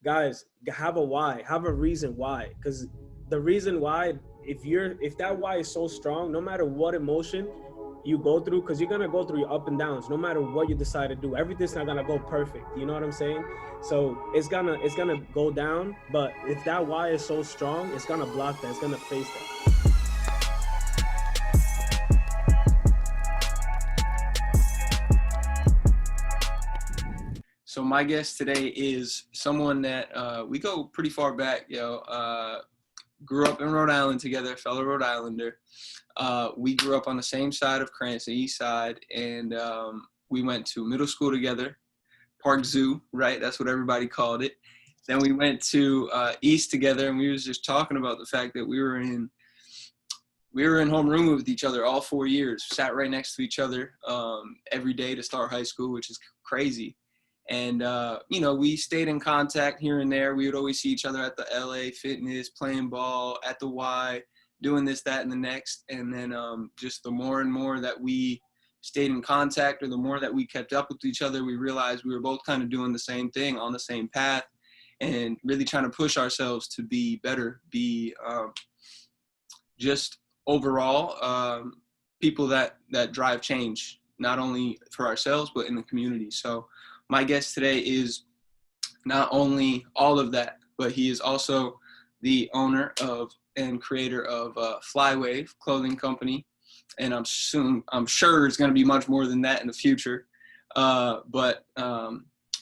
guys, have a why, have a reason why, because the reason why, if that why is so strong, no matter what emotion you go through, because you're gonna go through your up and downs, no matter what you decide to do, everything's not gonna go perfect, you know what I'm saying? So it's gonna go down, but if that why is so strong, it's gonna block that, it's gonna face that. So my guest today is someone that we go pretty far back, yo. Grew up in Rhode Island together, fellow Rhode Islander. We grew up on the same side of Cranston, East Side, and we went to middle school together, Park Zoo, right? That's what everybody called it. Then we went to East together, and we was just talking about the fact that we were in homeroom with each other all 4 years, sat right next to each other every day to start high school, which is crazy. And, we stayed in contact here and there. We would always see each other at the LA Fitness, playing ball, at the Y, doing this, that, and the next. And then just the more and more that we stayed in contact, or the more that we kept up with each other, we realized we were both kind of doing the same thing, on the same path, and really trying to push ourselves to be better, be just overall people that drive change, not only for ourselves, but in the community. So my guest today is not only all of that, but he is also the owner of and creator of Flywave clothing company. And I'm sure it's going to be much more than that in the future. But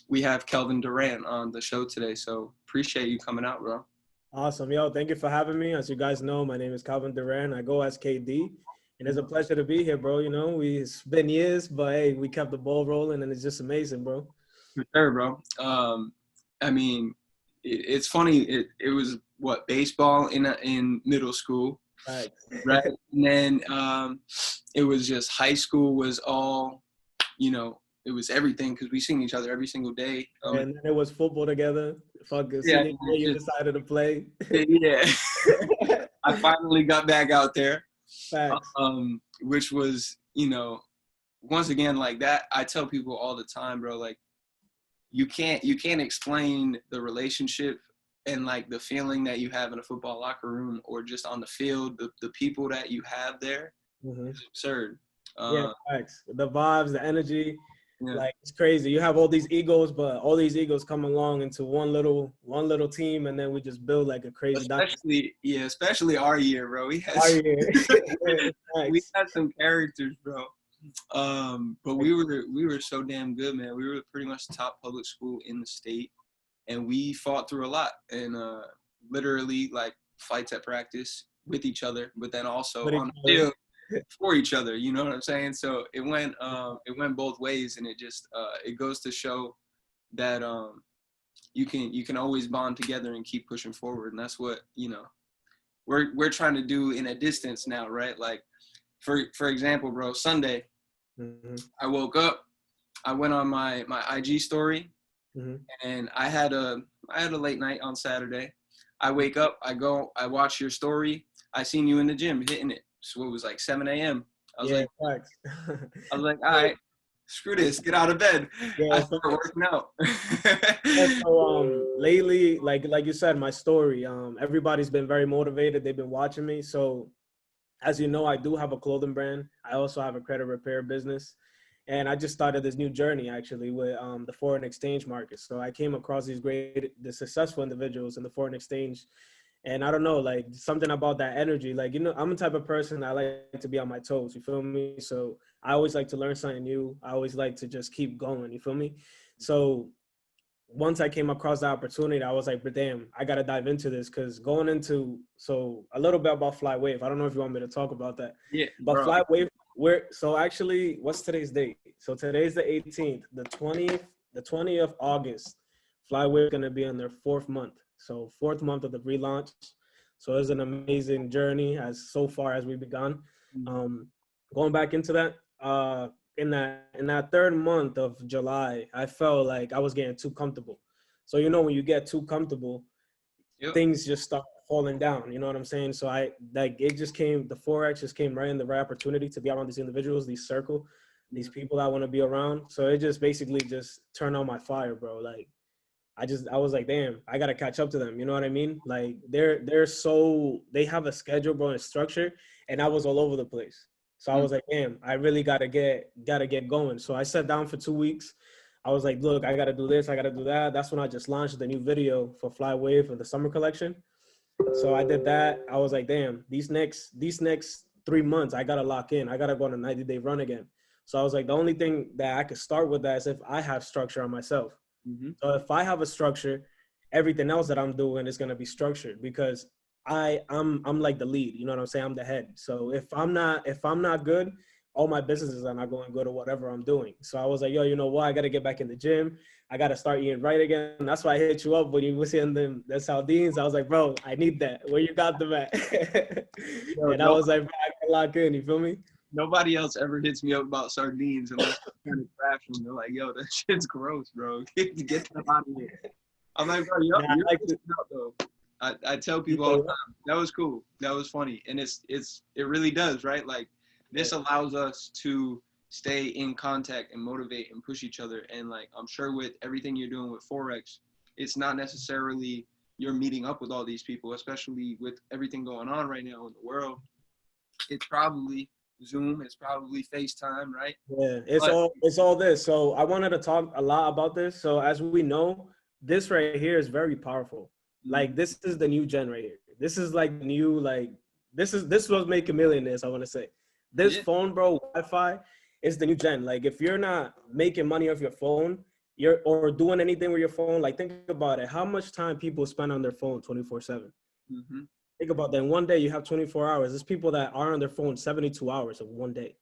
we have Kelvin Duran on the show today. So appreciate you coming out, bro. Awesome. Yo, thank you for having me. As you guys know, my name is Kelvin Duran. I go as KD. And it's a pleasure to be here, bro. You know, it's been years, but hey, we kept the ball rolling, and it's just amazing, bro. For sure, bro. I mean, it's funny. It was what, baseball in middle school, Right. right? And then it was just high school was all, it was everything, because we seen each other every single day. And then it was football together. Fucking Yeah, senior year, you decided to play. yeah. I finally got back out there, Facts. which was, once again, like that. I tell people all the time, bro, like, you can't explain the relationship and like the feeling that you have in a football locker room or just on the field. The people that you have there is absurd. Yeah, facts. The vibes, the energy, Yeah. like it's crazy. You have all these egos, but all these egos come along into one little team, and then we just build like a crazy Especially our year, bro. We had we had some characters, bro. But we were so damn good, man. We were pretty much the top public school in the state, and we fought through a lot, and literally like fights at practice with each other, but then also on the field for each other. You know what I'm saying? So it went both ways, and it just it goes to show that you can always bond together and keep pushing forward, and that's what we're trying to do in a distance now, right? Like for example, bro, Sunday. I woke up, I went on my IG story, and I had a late night on Saturday. I wake up, I watch your story. I seen you in the gym hitting it. So it was like 7 a.m. I was like, all right, screw this, get out of bed. I started working out. So lately, like you said, my story, everybody's been very motivated. They've been watching me. So as you know, I do have a clothing brand. I also have a credit repair business. And I just started this new journey actually with the foreign exchange market. So I came across the successful individuals in the foreign exchange. And I don't know, like something about that energy, like, I'm the type of person I like to be on my toes, you feel me? So I always like to learn something new. I always like to just keep going, you feel me? So once I came across the opportunity, I was like, but damn, I got to dive into this, because so a little bit about Flywave. I don't know if you want me to talk about that. Yeah, but bro. Flywave, so actually, what's today's date? So today's the 18th, the 20th of August. Flywave going to be in their 4th month. So 4th month of the relaunch. So it's an amazing journey as so far as we've begun. Going back into that, in that 3rd month of July, I felt like I was getting too comfortable. So when you get too comfortable, things just start falling down. You know what I'm saying? So the Forex just came right in the right opportunity to be around these individuals, these people I want to be around. So it just basically just turned on my fire, bro. Like I was like, damn, I gotta catch up to them. You know what I mean? Like they have a schedule, bro, and structure, and I was all over the place. So I was like, damn, I really gotta get going. So I sat down for 2 weeks. I was like, look, I gotta do this, I gotta do that. That's when I just launched the new video for Flywave for the summer collection. So I did that. I was like, damn, these next 3 months, I gotta lock in. I gotta go on a 90-day run again. So I was like, the only thing that I could start with that is if I have structure on myself. So if I have a structure, everything else that I'm doing is gonna be structured because I'm like the lead. You know what I'm saying? I'm the head. So if I'm not good, all my businesses are not going good or whatever I'm doing. So I was like, yo, you know what? I gotta get back in the gym. I gotta start eating right again. That's why I hit you up when you was in the Sardines. I was like, bro, I need that. Where you got them at? And I was like, bro, I can lock in. You feel me? Nobody else ever hits me up about sardines unless they're trying to crash them. They're like, yo, that shit's gross, bro. Get them out of here. I'm like, bro, you're like it up, though. I tell people all the time, that was cool. That was funny. And it really does, right? Like, this allows us to stay in contact and motivate and push each other. And, like, I'm sure with everything you're doing with Forex, it's not necessarily you're meeting up with all these people, especially with everything going on right now in the world. It's probably Zoom, it's probably FaceTime, right? Yeah, it's all this. So I wanted to talk a lot about this. So as we know, this right here is very powerful. Like this is the new gen right here. This is like new, like this was making millionaires, I want to say. This phone, bro, Wi-Fi is the new gen. Like if you're not making money off your phone, or doing anything with your phone, like think about it. How much time people spend on their phone 24/7? Think about that. In one day, you have 24 hours. There's people that are on their phone 72 hours in one day.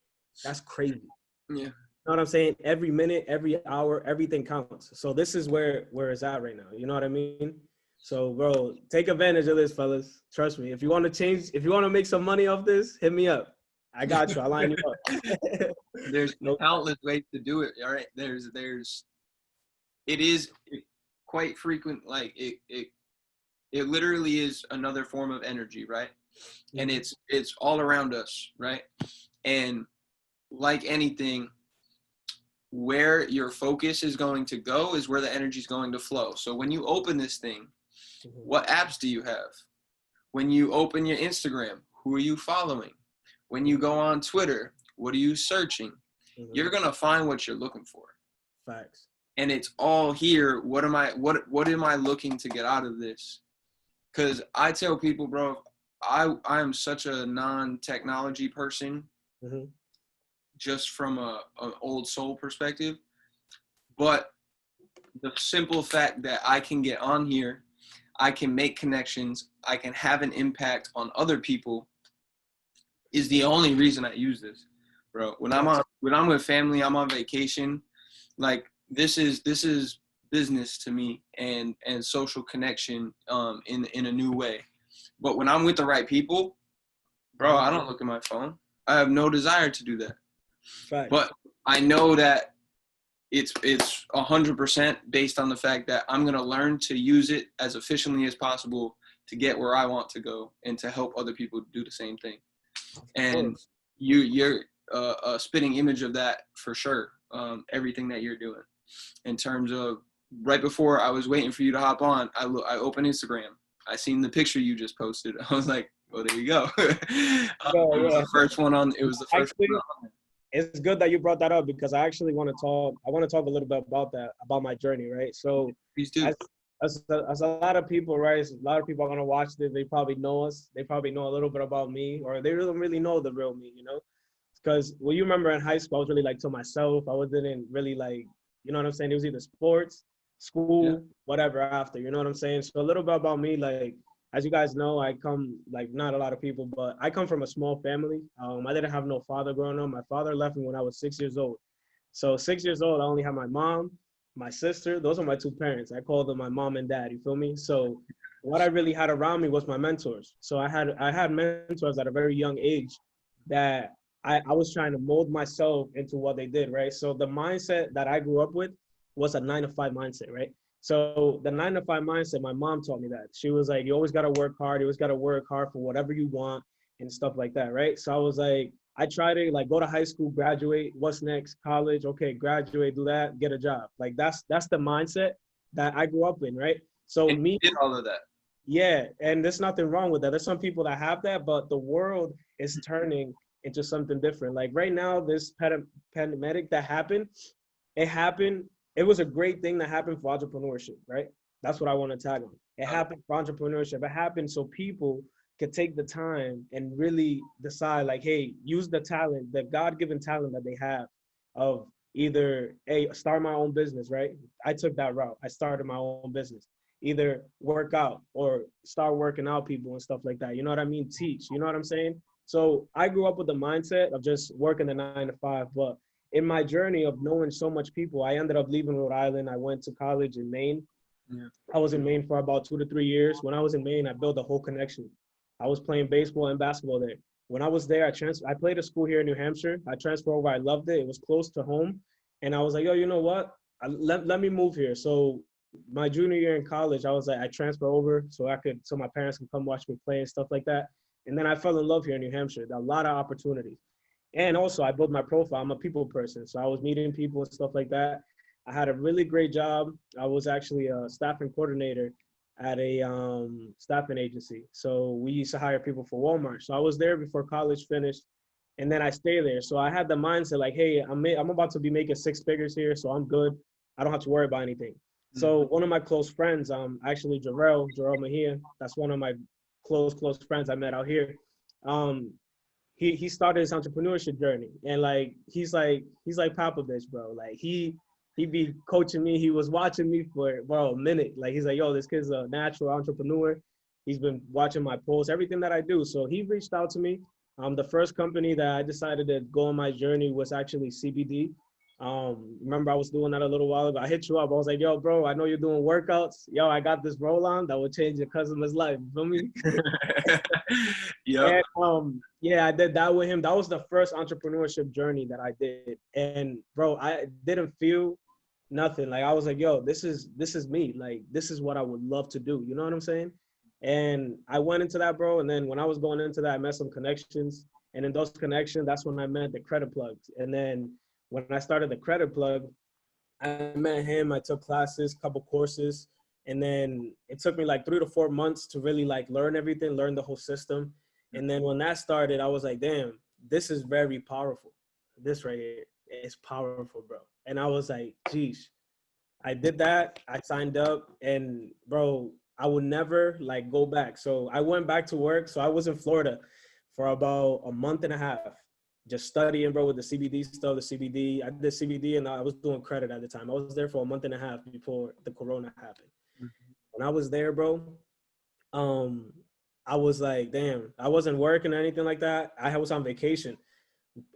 That's crazy. Yeah. You know what I'm saying? Every minute, every hour, everything counts. So this is where it's at right now. You know what I mean? So, bro, take advantage of this, fellas. Trust me. If you want to change, if you want to make some money off this, hit me up. I got you. I'll line you up. There's countless ways to do it. All right. It is quite frequent. Like it literally is another form of energy, right? And it's all around us, right? And like anything, where your focus is going to go is where the energy is going to flow. So when you open this thing, what apps do you have? When you open your Instagram, who are you following? When you go on Twitter, what are you searching? You're going to find what you're looking for. Facts. And it's all here. What am I looking to get out of this? Because I tell people, bro, I am such a non-technology person, just from an old soul perspective. But the simple fact that I can get on here, I can make connections, I can have an impact on other people is the only reason I use this, bro. When I'm with family, I'm on vacation, like this is business to me and social connection in a new way. But when I'm with the right people, bro, I don't look at my phone. I have no desire to do that. Right. But I know that it's 100% based on the fact that I'm going to learn to use it as efficiently as possible to get where I want to go and to help other people do the same thing. And you're a spitting image of that for sure. Everything that you're doing in terms of right before I was waiting for you to hop on, I opened Instagram. I seen the picture you just posted. I was like, well, there you go. It was the first one on. It was the first one on. It's good that you brought that up because I actually want to talk. I want to talk a little bit about that, about my journey, right? So, as a lot of people, right? A lot of people are gonna watch this. They probably know us. They probably know a little bit about me, or they don't really know the real me, you know? Because well, you remember in high school, I was really like to myself. I wasn't really like, you know what I'm saying? It was either sports, school, whatever after. You know what I'm saying? So a little bit about me, like. As you guys know, I come, like, not a lot of people, but I come from a small family. I didn't have no father growing up. My father left me when I was 6 years old. So 6 years old, I only had my mom, my sister. Those are my two parents. I call them my mom and dad, you feel me? So what I really had around me was my mentors. So I had mentors at a very young age that I was trying to mold myself into what they did, right? So the mindset that I grew up with was a 9-to-5 mindset, right? So the 9-to-5 mindset, my mom taught me that. She was like, you always got to work hard. You always got to work hard for whatever you want and stuff like that, right? So I was like, I try to like go to high school, graduate. What's next? College. Okay, graduate, do that, get a job. Like that's the mindset that I grew up in, right? So and me, you did all of that. yeah, and there's nothing wrong with that. There's some people that have that, but the world is turning into something different. Like right now, this pandemic that happened, it happened. It was a great thing that happened for entrepreneurship, right? That's what I want to tag on. It happened for entrepreneurship. It happened so people could take the time and really decide, like, hey, use the talent, the God-given talent that they have, of either, hey, start my own business, right? I took that route. I started my own business. Either work out or start working out people and stuff like that. You know what I mean? Teach. You know what I'm saying? So I grew up with the mindset of just working the 9 to 5, but in my journey of knowing so much people, I ended up leaving Rhode Island. I went to college in Maine. Yeah. I was in Maine for about 2 to 3 years. When I was in Maine, I built a whole connection. I was playing baseball and basketball there. When I was there, I played a school here in New Hampshire. I transferred over. I loved it. It was close to home. And I was like, yo, you know what? Let me move here. So my junior year in college, I was like, I transfer over so my parents can come watch me play and stuff like that. And then I fell in love here in New Hampshire. A lot of opportunities. And also, I built my profile. I'm a people person. So I was meeting people and stuff like that. I had a really great job. I was actually a staffing coordinator at a staffing agency. So we used to hire people for Walmart. So I was there before college finished. And then I stayed there. So I had the mindset like, hey, I'm about to be making 6 figures here. So I'm good. I don't have to worry about anything. So one of my close friends, actually Jarrell Mejia, that's one of my close friends I met out here. He started his entrepreneurship journey, and like he's like Popovich, bro. Like he be coaching me. He was watching me for a minute. Like he's like, yo, this kid's a natural entrepreneur. He's been watching my posts, everything that I do. So he reached out to me. The first company that I decided to go on my journey was actually CBD. Remember I was doing that a little while ago. I hit you up. I was like, yo, bro, I know you're doing workouts. Yo, I got this roll on that will change your customer's life. You feel me? Yeah. Yeah, I did that with him. That was the first entrepreneurship journey that I did. And bro, I didn't feel nothing. Like I was like, yo, this is me. Like this is what I would love to do. You know what I'm saying? And I went into that, bro. And then when I was going into that, I met some connections. And in those connections, that's when I met the credit plugs. And then when I started the credit plug, I met him. I took classes, couple courses, and then it took me like 3 to 4 months to really like learn everything, learn the whole system. And then when that started, I was like, damn, this is very powerful. This right here is powerful, bro. And I was like, geez, I did that. I signed up, and bro, I would never like go back. So I went back to work. So I was in Florida for about a month and a half, just studying, bro, with the CBD stuff, the CBD. I did CBD and I was doing credit at the time. I was there for a month and a half before the corona happened. When I was there, bro, um, I was like, damn, I wasn't working or anything like that. I was on vacation.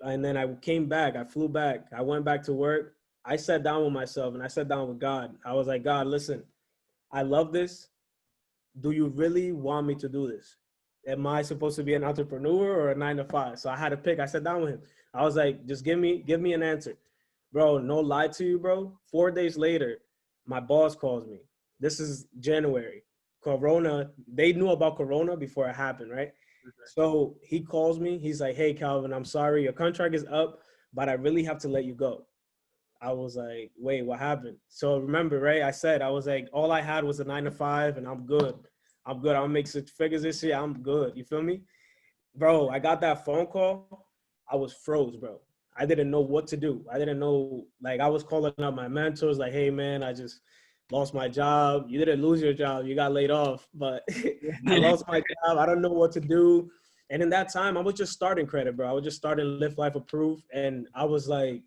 And then I came back, I flew back, I went back to work. I sat down with myself and I sat down with God. I was like, God, listen, I love this. Do you really want me to do this? Am I supposed to be an entrepreneur or a 9 to 5? So I had to pick. I sat down with him. I was like, just give me an answer. Bro, no lie to you, bro. 4 days later, my boss calls me. This is January. Corona, they knew about Corona before it happened, right? So he calls me. He's like, hey, Calvin, I'm sorry. Your contract is up, but I really have to let you go. I was like, wait, what happened? So remember, right? I was like, all I had was a 9 to 5 and I'm good. I'm good. I'll make 6 figures this year. I'm good. You feel me? Bro, I got that phone call. I was froze, bro. I didn't know what to do. I didn't know, like, I was calling up my mentors, like, hey, man, I just lost my job. You didn't lose your job. You got laid off, but I lost my job. I don't know what to do. And in that time, I was just starting credit, bro. I was just starting Live Life Approved. And I was like,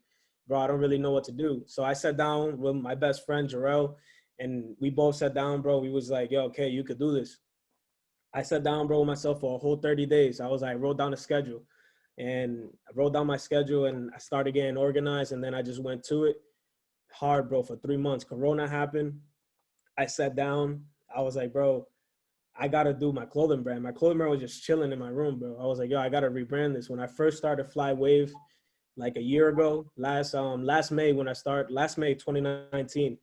bro, I don't really know what to do. So I sat down with my best friend, Jarrell, and we both sat down, bro. We was like, yo, okay, you could do this. I sat down, bro, with myself for a whole 30 days. I wrote down a schedule and I wrote down my schedule and I started getting organized. And then I just went to it hard, bro, for 3 months. Corona happened. I sat down. I was like, bro, I got to do my clothing brand. My clothing brand was just chilling in my room, bro. I was like, yo, I got to rebrand this. When I first started Flywave, like a year ago, last May 2019,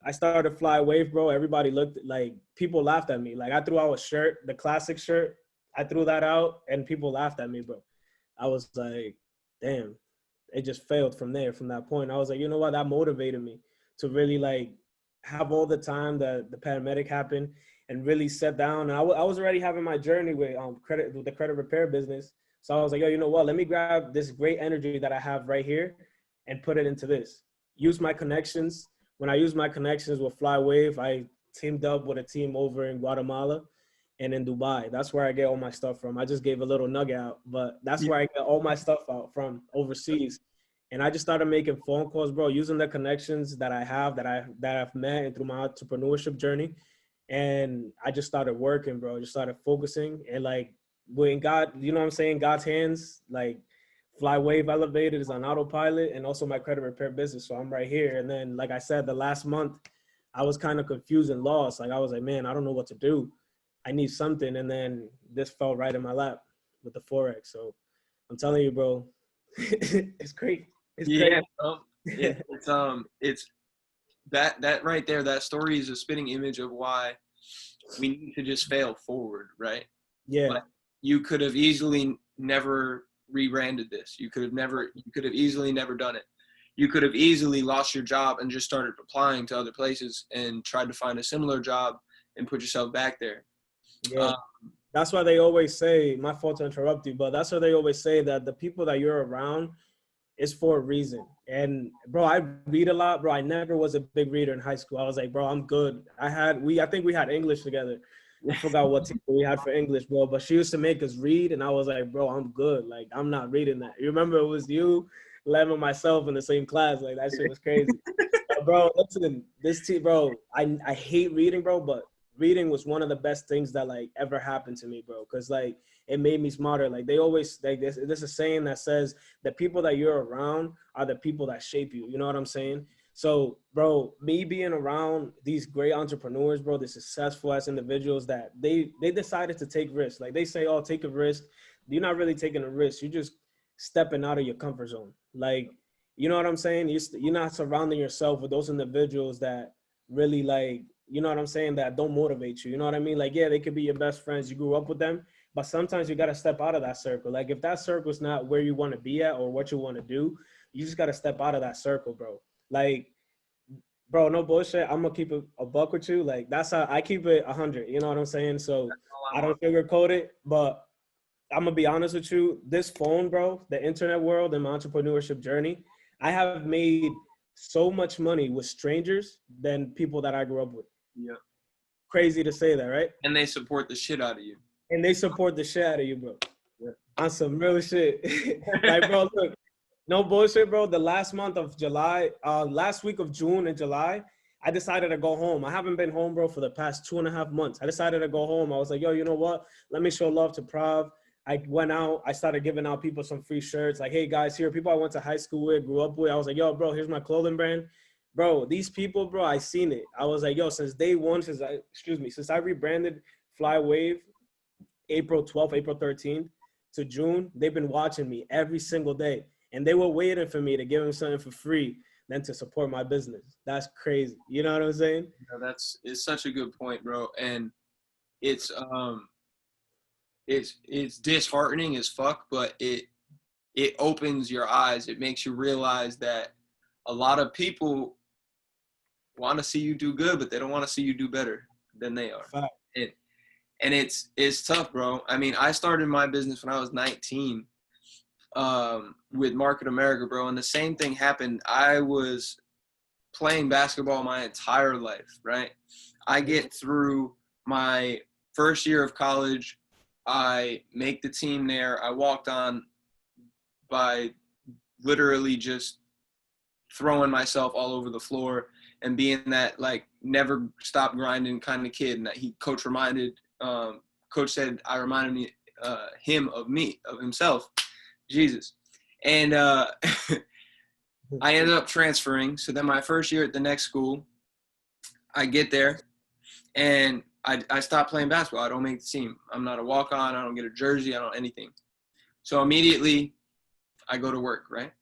I started Flywave, bro. Everybody looked like people laughed at me. Like I threw out a shirt, the classic shirt. I threw that out and people laughed at me, bro. I was like, damn, it just failed from there, from that point. I was like, you know what? That motivated me to really like have all the time that the pandemic happened and really sat down. And I was already having my journey with the credit repair business. So I was like, yo, you know what? Let me grab this great energy that I have right here and put it into this. Use my connections. When I use my connections with Flywave, I teamed up with a team over in Guatemala and in Dubai. That's where I get all my stuff from. I just gave a little nugget out, but that's where I get all my stuff out from overseas. And I just started making phone calls, bro, using the connections that I have, that I've met and through my entrepreneurship journey. And I just started working, bro. Just started focusing. And like when God, you know what I'm saying? God's hands, like Flywave Elevated is on autopilot, and also my credit repair business. So I'm right here. And then, like I said, the last month, I was kind of confused and lost. Like I was like, man, I don't know what to do. I need something. And then this fell right in my lap with the Forex. So I'm telling you, bro, it's great. It's yeah, great. It's that right there. That story is a spitting image of why we need to just fail forward, right? Yeah. Like, you could have easily never rebranded this. You could have easily never done it. You could have easily lost your job and just started applying to other places and tried to find a similar job and put yourself back there. Yeah. That's why they always say, my fault to interrupt you, but that's why they always say that the people that you're around is for a reason. And bro, I read a lot, bro. I never was a big reader in high school. I was like, bro, I'm good. I think we had English together. I forgot what teacher we had for English, bro. But she used to make us read, and I was like, bro, I'm good. Like, I'm not reading that. You remember it was you, Lem, and myself in the same class. Like, that shit was crazy. But bro, listen, bro, I hate reading, bro, but reading was one of the best things that like ever happened to me, bro. Cause like it made me smarter. Like they always like this a saying that says the people that you're around are the people that shape you. You know what I'm saying? So, bro, me being around these great entrepreneurs, bro, the successful as individuals that they decided to take risks. Like they say, oh, take a risk. You're not really taking a risk. You're just stepping out of your comfort zone. Like, you know what I'm saying? You're not surrounding yourself with those individuals that really like, you know what I'm saying, that don't motivate you. You know what I mean? Like, yeah, they could be your best friends. You grew up with them, but sometimes you got to step out of that circle. Like if that circle is not where you want to be at or what you want to do, you just got to step out of that circle, bro. Like, bro, no bullshit. I'm gonna keep it a buck with you. Like that's how I keep it 100. You know what I'm saying? So I don't sugarcoat it, but I'm gonna be honest with you. This phone, bro, the internet world and my entrepreneurship journey, I have made so much money with strangers than people that I grew up with. Yeah. Crazy to say that, right? And they support the shit out of you. And they support the shit out of you, bro. Yeah. On some real shit. Like, bro, look, no bullshit, bro. The last month of July, last week of June and July, I decided to go home. I haven't been home, bro, for the past 2.5 months. I decided to go home. I was like, yo, you know what? Let me show love to Prav. I went out. I started giving out people some free shirts. Like, hey, guys, here, people I went to high school with, grew up with. I was like, yo, bro, here's my clothing brand. Bro, these people, bro, I seen it. I was like, yo, since day one, since I rebranded Flywave April 12th, April 13th to June, they've been watching me every single day. And they were waiting for me to give them something for free than to support my business. That's crazy. You know what I'm saying? It's such a good point, bro. And it's disheartening as fuck, but it opens your eyes. It makes you realize that a lot of people want to see you do good, but they don't want to see you do better than they are. And it's tough, bro. I mean, I started my business when I was 19 with Market America, bro. And the same thing happened. I was playing basketball my entire life, right? I get through my first year of college. I make the team there. I walked on by literally just throwing myself all over the floor and being that like never stop grinding kind of kid. And that coach said I reminded him of himself, Jesus. And I ended up transferring. So then my first year at the next school, I get there and I stopped playing basketball. I don't make the team. I'm not a walk-on. I don't get a jersey. I don't anything. So immediately I go to work, right?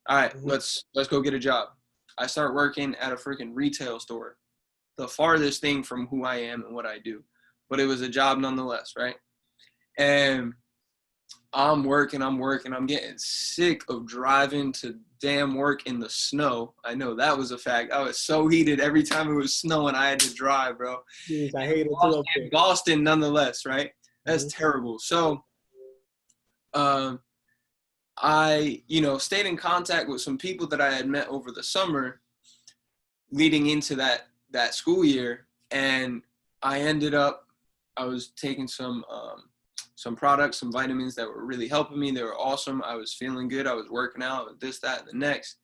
All right, let's go get a job. I start working at a freaking retail store, the farthest thing from who I am and what I do. But it was a job nonetheless, right? And I'm working. I'm getting sick of driving to damn work in the snow. I know that was a fact. I was so heated every time it was snowing. I had to drive, bro. Jeez, I hate it too up there. Boston, nonetheless, right? That's terrible. So, I, stayed in contact with some people that I had met over the summer, leading into that school year, and I was taking some products, some vitamins that were really helping me. They were awesome. I was feeling good. I was working out with this, that, and the next.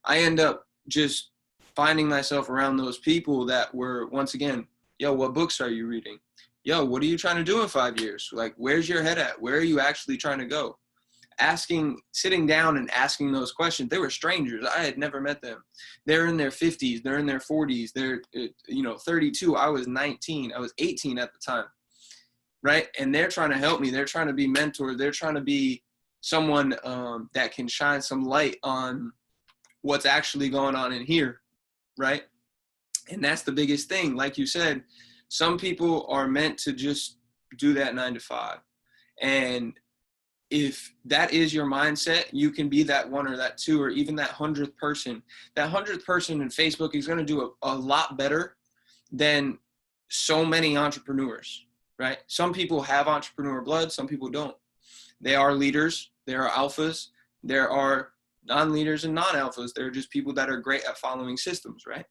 I end up just finding myself around those people that were, once again, yo, what books are you reading? Yo, what are you trying to do in 5 years? Like, where's your head at? Where are you actually trying to go? Sitting down and asking those questions. They were strangers. I had never met them. They're in their 50s. They're in their 40s. They're, 32. I was 19. I was 18 at the time. Right. And they're trying to help me. They're trying to be mentored. They're trying to be someone that can shine some light on what's actually going on in here. Right. And that's the biggest thing. Like you said, some people are meant to just do that 9 to 5. And if that is your mindset, you can be that 1 or that 2 or even that 100th person. That 100th person in Facebook is going to do a lot better than so many entrepreneurs. Right? Some people have entrepreneur blood. Some people don't. They are leaders. There are alphas. There are non-leaders and non-alphas. They're just people that are great at following systems, right?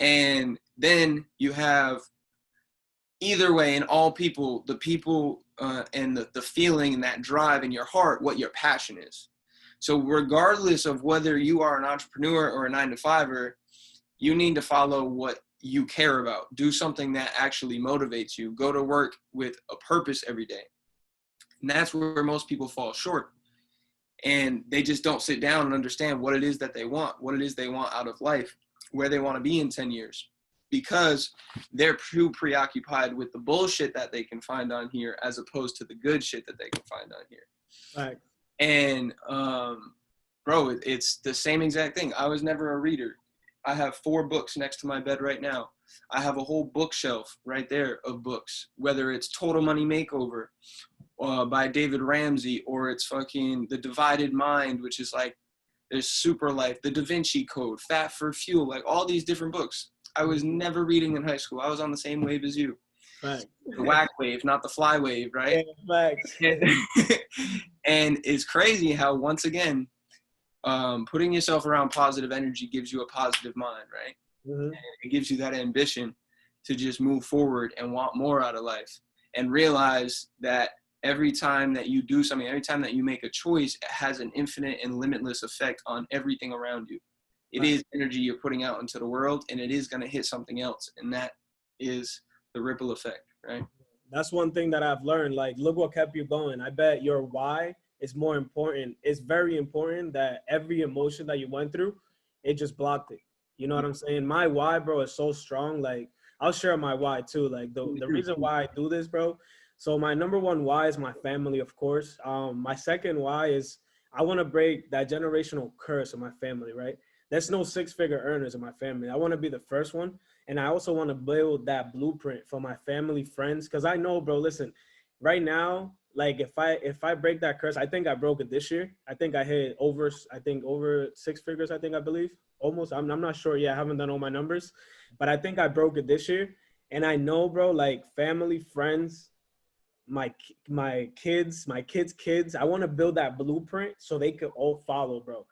And then you have, either way, in all people, the people and the feeling and that drive in your heart, what your passion is. So regardless of whether you are an entrepreneur or a 9 to 5er, you need to follow what you care about. Do something that actually motivates you. Go to work with a purpose every day. And that's where most people fall short. And they just don't sit down and understand what it is that they want, what it is they want out of life, where they want to be in 10 years. Because they're too preoccupied with the bullshit that they can find on here as opposed to the good shit that they can find on here. Right. And, bro, it's the same exact thing. I was never a reader. I have 4 books next to my bed right now. I have a whole bookshelf right there of books, whether it's Total Money Makeover by David Ramsey, or it's fucking The Divided Mind, which is like, there's Super Life, The Da Vinci Code, Fat for Fuel, like all these different books. I was never reading in high school. I was on the same wave as you. Right. The whack wave, not the fly wave, right? Yeah, and it's crazy how, once again, putting yourself around positive energy gives you a positive mind, right? Mm-hmm. It gives you that ambition to just move forward and want more out of life, and realize that every time that you do something, every time that you make a choice, it has an infinite and limitless effect on everything around you. It is energy you're putting out into the world, and it is going to hit something else. And that is the ripple effect, right? That's one thing that I've learned. Like, look what kept you going. I bet your why is more important. It's very important that every emotion that you went through, it just blocked it. You know what I'm saying? My why, bro, is so strong. Like, I'll share my why too. Like, the reason why I do this, bro. So my number one why is my family, of course. My second why is I want to break that generational curse of my family, right? There's no 6-figure earners in my family. I want to be the first one. And I also want to build that blueprint for my family, friends. Because I know, bro, listen, right now, like if I break that curse, I think I broke it this year. I think I hit over 6 figures, I believe. Almost. I'm not sure. Yeah, I haven't done all my numbers. But I think I broke it this year. And I know, bro, like family, friends, my kids, kids, I want to build that blueprint so they could all follow, bro.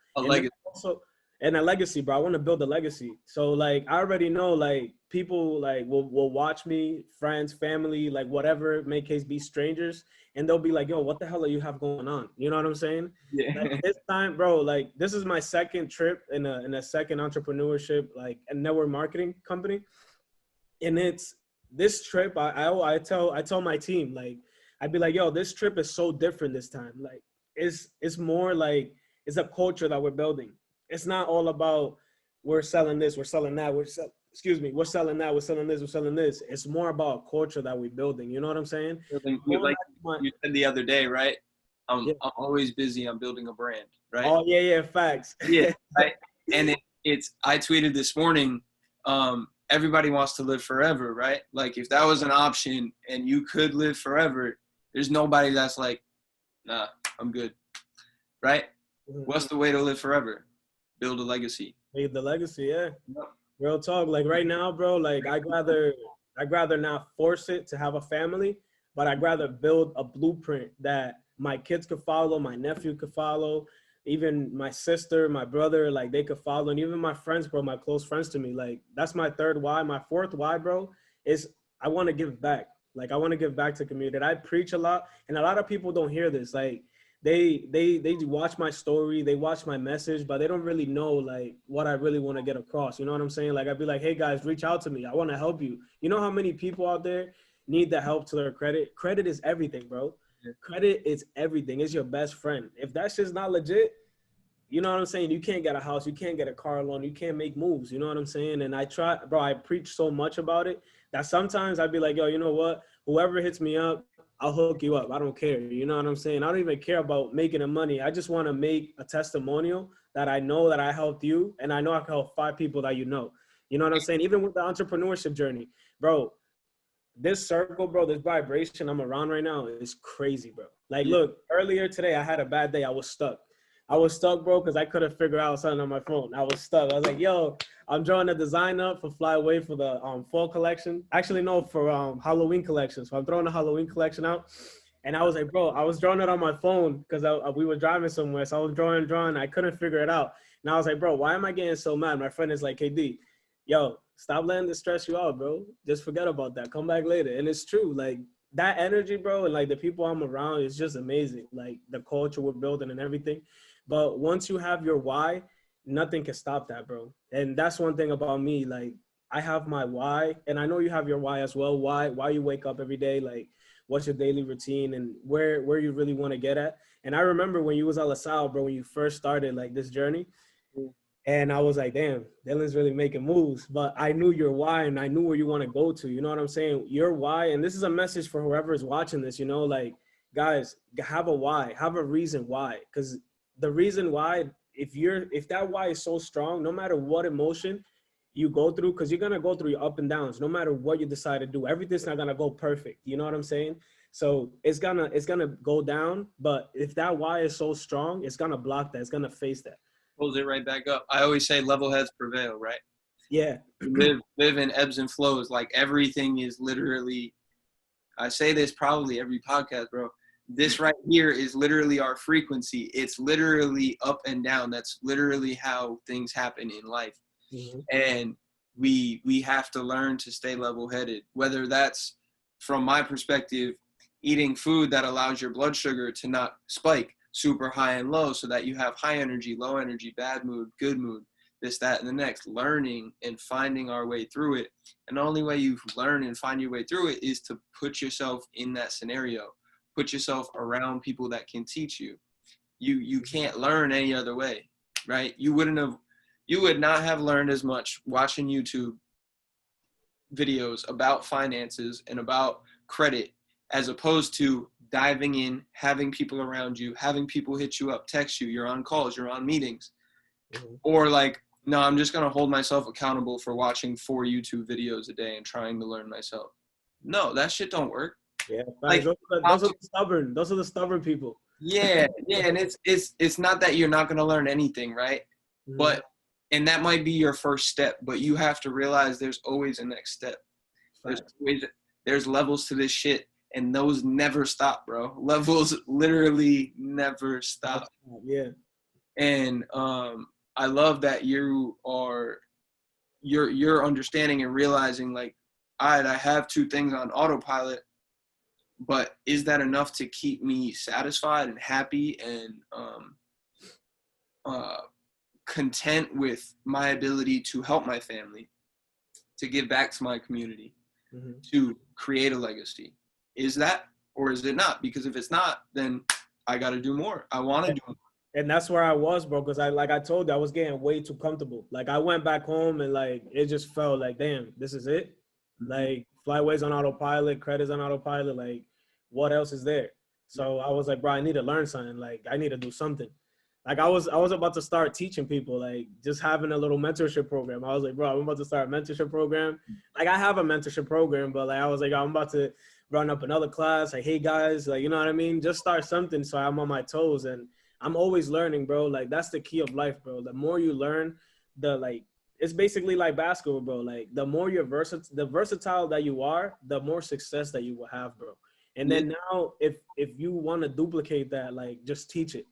And a legacy, bro. I want to build a legacy. So like, I already know, like, people like will watch me, friends, family, like whatever, may case be strangers. And they'll be like, yo, what the hell do you have going on? You know what I'm saying? Yeah. Like, this time, bro, like this is my second trip in a second entrepreneurship, like a network marketing company. And it's this trip, I tell my team, like, I'd be like, yo, this trip is so different this time. Like it's more like, it's a culture that we're building. It's not all about we're selling this, we're selling that, we're selling that, we're selling this, we're selling this. It's more about culture that we're building. You know what I'm saying? Like you said the other day, right? I'm always busy. I'm building a brand, right? Oh, yeah, facts. Yeah, right? And I tweeted this morning, everybody wants to live forever, right? Like if that was an option and you could live forever, there's nobody that's like, nah, I'm good. Right? Mm-hmm. What's the way to live forever? Build a legacy. Leave the legacy, yeah. Yep. Real talk. Like right now, bro, like I'd rather not force it to have a family, but I'd rather build a blueprint that my kids could follow, my nephew could follow, even my sister, my brother, like they could follow, and even my friends, bro, my close friends to me. Like that's my third why. My fourth why, bro, is I want to give back. Like I want to give back to community. I preach a lot, and a lot of people don't hear this. Like they watch my story, they watch my message, but they don't really know like what I really want to get across. You know what I'm saying? Like I'd be like, hey guys, reach out to me. I want to help you. You know how many people out there need the help to their credit? Credit is everything, bro. Credit is everything. It's your best friend. If that shit's not legit, you know what I'm saying? You can't get a house, you can't get a car loan, you can't make moves. You know what I'm saying? And I try, bro, I preach so much about it that sometimes I'd be like, yo, you know what? Whoever hits me up, I'll hook you up. I don't care. You know what I'm saying? I don't even care about making the money. I just want to make a testimonial that I know that I helped you, and I know I can help 5 people that you know. You know what I'm saying? Even with the entrepreneurship journey, bro, this circle, bro, this vibration I'm around right now is crazy, bro. Like, look, earlier today, I had a bad day. I was stuck. Bro, because I couldn't figure out something on my phone. I was stuck. I was like, yo, I'm drawing a design up for Flywave for the fall collection. Actually, no, for Halloween collection. So I'm throwing a Halloween collection out. And I was like, bro, I was drawing it on my phone because we were driving somewhere. So I was drawing. I couldn't figure it out. And I was like, bro, why am I getting so mad? My friend is like, KD, yo, stop letting this stress you out, bro. Just forget about that. Come back later. And it's true. Like, that energy, bro, and like the people I'm around is just amazing. Like the culture we're building and everything. But once you have your why, nothing can stop that, bro. And that's one thing about me. Like I have my why, and I know you have your why as well. Why you wake up every day, like what's your daily routine and where you really want to get at. And I remember when you was at LaSalle, bro, when you first started like this journey. And I was like, damn, Dylan's really making moves. But I knew your why and I knew where you want to go to. You know what I'm saying? Your why. And this is a message for whoever is watching this, you know, like, guys, have a why, have a reason why. Because the reason why, if that why is so strong, no matter what emotion you go through, because you're going to go through your up and downs, no matter what you decide to do, everything's not going to go perfect. You know what I'm saying? So it's gonna go down. But if that why is so strong, it's going to block that. It's going to face that. Pulls it right back up. I always say level heads prevail, right? Yeah. live in ebbs and flows. Like everything is literally, I say this probably every podcast, bro. This right here is literally our frequency. It's literally up and down. That's literally how things happen in life. Mm-hmm. And we have to learn to stay level-headed, whether that's, from my perspective, eating food that allows your blood sugar to not spike super high and low so that you have high energy, low energy, bad mood, good mood, this, that, and the next, learning and finding our way through it. And the only way you learn and find your way through it is to put yourself in that scenario, put yourself around people that can teach you. You can't learn any other way, right? You would not have learned as much watching YouTube videos about finances and about credit as opposed to diving in, having people around you, having people hit you up, text you, you're on calls, you're on meetings. Mm-hmm. Or like, no, I'm just going to hold myself accountable for watching 4 YouTube videos a day and trying to learn myself. No, that shit don't work. Yeah, like, those are the stubborn people. Yeah, and it's not that you're not going to learn anything, right? Mm-hmm. And that might be your first step, but you have to realize there's always a next step. There's levels to this shit. And those never stop, bro. Levels literally never stop. Yeah. And I love that you're understanding and realizing like, all right, I have 2 things on autopilot, but is that enough to keep me satisfied and happy and content with my ability to help my family, to give back to my community, mm-hmm. to create a legacy? Is that, or is it not? Because if it's not, then I got to do more. I want to do more. And that's where I was, bro. Because I told you, I was getting way too comfortable. Like I went back home and like, it just felt like, damn, this is it. Mm-hmm. Like Flywave's on autopilot, credit's on autopilot. Like what else is there? So I was like, bro, I need to learn something. Like I need to do something. Like I was about to start teaching people, like just having a little mentorship program. I was like, bro, I'm about to start a mentorship program. Like I have a mentorship program, but like I was like, I'm about to run up another class, like, hey guys, like, you know what I mean? Just start something so I'm on my toes. And I'm always learning, bro. Like, that's the key of life, bro. The more you learn, it's basically like basketball, bro. Like, the more you're versatile that you are, the more success that you will have, bro. And then now, if you want to duplicate that, like, just teach it.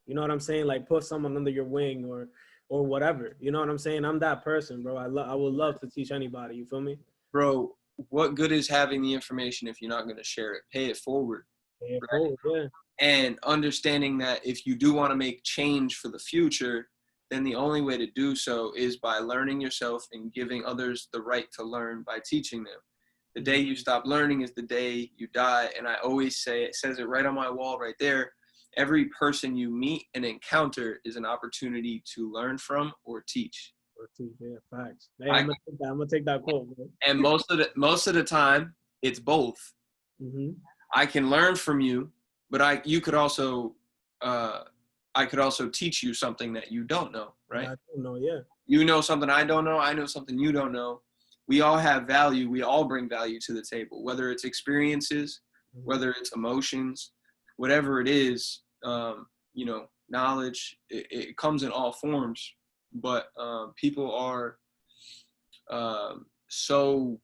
You know what I'm saying? Like, put someone under your wing or whatever. You know what I'm saying? I'm that person, bro. I would love to teach anybody. You feel me? Bro, what good is having the information if you're not going to share it? Pay it forward. Pay it forward, yeah. And understanding that if you do want to make change for the future, then the only way to do so is by learning yourself and giving others the right to learn by teaching them. The day you stop learning is the day you die. And I always say, it says it right on my wall right there, every person you meet and encounter is an opportunity to learn from or teach. Yeah, facts. Hey, I'm gonna take that quote, bro. And most of the time, it's both. Mm-hmm. I can learn from you, but I could also teach you something that you don't know, right? I don't know, yeah. You know something I don't know. I know something you don't know. We all have value. We all bring value to the table, whether it's experiences, whether it's emotions, whatever it is, knowledge, it comes in all forms. But people are so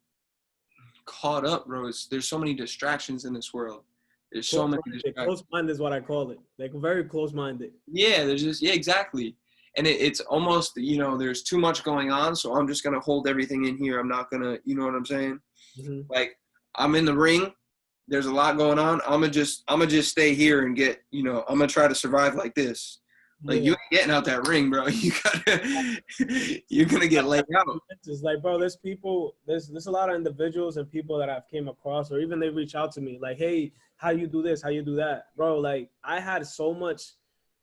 caught up, bro. There's so many distractions in this world. There's so many distractions. Close-minded is what I call it. Like, very close-minded. Yeah, exactly. And it's almost, there's too much going on, so I'm just going to hold everything in here. I'm not going to, you know what I'm saying? Mm-hmm. Like, I'm in the ring. There's a lot going on. I'm going to just stay here and get, I'm going to try to survive like this. Like, you ain't getting out that ring, bro. You're going to get laid out. It's like, bro, there's a lot of individuals and people that I've came across, or even they reach out to me like, hey, how you do this? How you do that? Bro, like, I had so much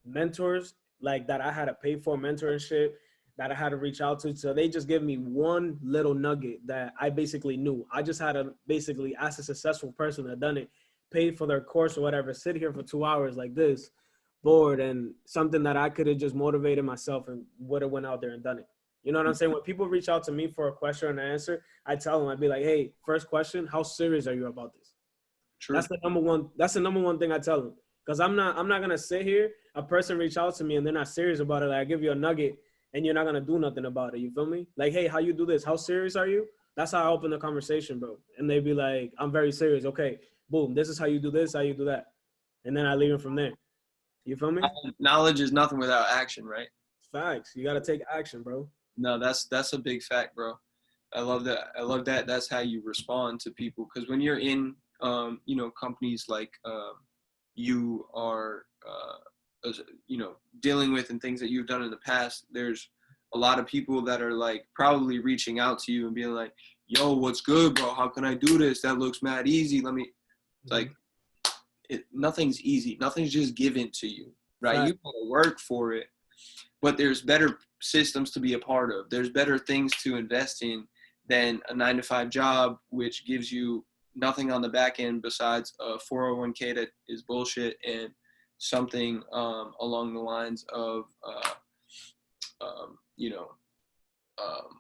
mentors, like, that I had to pay for mentorship, that I had to reach out to. So they just give me one little nugget that I basically knew. I just had to basically ask a successful person that done it, paid for their course or whatever, sit here for 2 hours like this, bored, and something that I could have just motivated myself and would have went out there and done it. You know what I'm saying? When people reach out to me for a question or an answer, I tell them, I'd be like, hey, first question, how serious are you about this? True. That's the number one thing I tell them. Because I'm not going to sit here, a person reach out to me and they're not serious about it. Like, I give you a nugget and you're not going to do nothing about it. You feel me? Like, hey, how you do this? How serious are you? That's how I open the conversation, bro. And they be like, I'm very serious. Okay, boom. This is how you do this, how you do that. And then I leave it from there. You feel me? Knowledge is nothing without action, right? Facts. You got to take action, bro. No, that's a big fact, bro. I love that. That's how you respond to people. Because when you're in, companies like you are, dealing with and things that you've done in the past, there's a lot of people that are like probably reaching out to you and being like, yo, what's good, bro? How can I do this? That looks mad easy. Like, nothing's easy. Nothing's just given to you, right? You gotta work for it, but there's better systems to be a part of. There's better things to invest in than a 9-to-5 job, which gives you nothing on the back end besides a 401k that is bullshit and something along the lines of,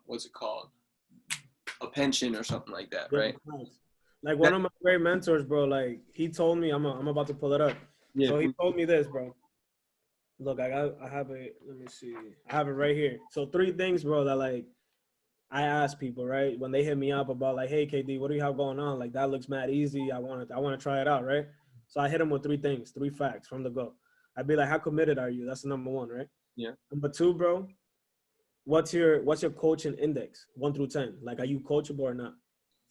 what's it called? A pension or something like that, right? Like, one of my great mentors, bro, like, he told me, I'm about to pull it up. Yeah. So he told me this, bro. Look, I have it. Let me see. I have it right here. So 3 things, bro, that, like, I ask people, right, when they hit me up about, like, hey, KD, what do you have going on? Like, that looks mad easy. I want to try it out, right? So I hit them with 3 things, 3 facts from the go. I'd be like, how committed are you? That's the number 1, right? Yeah. Number 2, bro, what's your coaching index, 1 through 10? Like, are you coachable or not?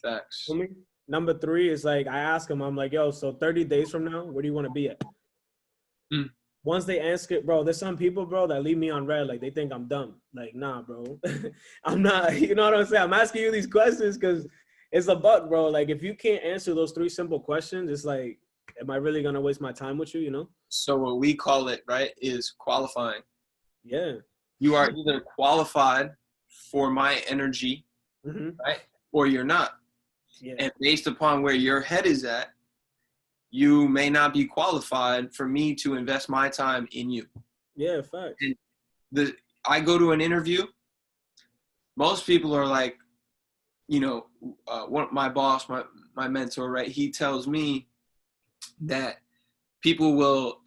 Facts. For me? Number 3 is, like, I ask them, I'm like, yo, so 30 days from now, where do you want to be at? Once they answer it, bro, there's some people, bro, that leave me on red. Like, they think I'm dumb. Like, nah, bro. I'm not. You know what I'm saying? I'm asking you these questions because it's a buck, bro. Like, if you can't answer those 3 simple questions, it's like, am I really going to waste my time with you, you know? So what we call it, right, is qualifying. Yeah. You are either qualified for my energy, right, or you're not. Yeah. And based upon where your head is at, you may not be qualified for me to invest my time in you. Yeah, fact. And I go to an interview. Most people are like, my boss, my mentor, right, he tells me that people will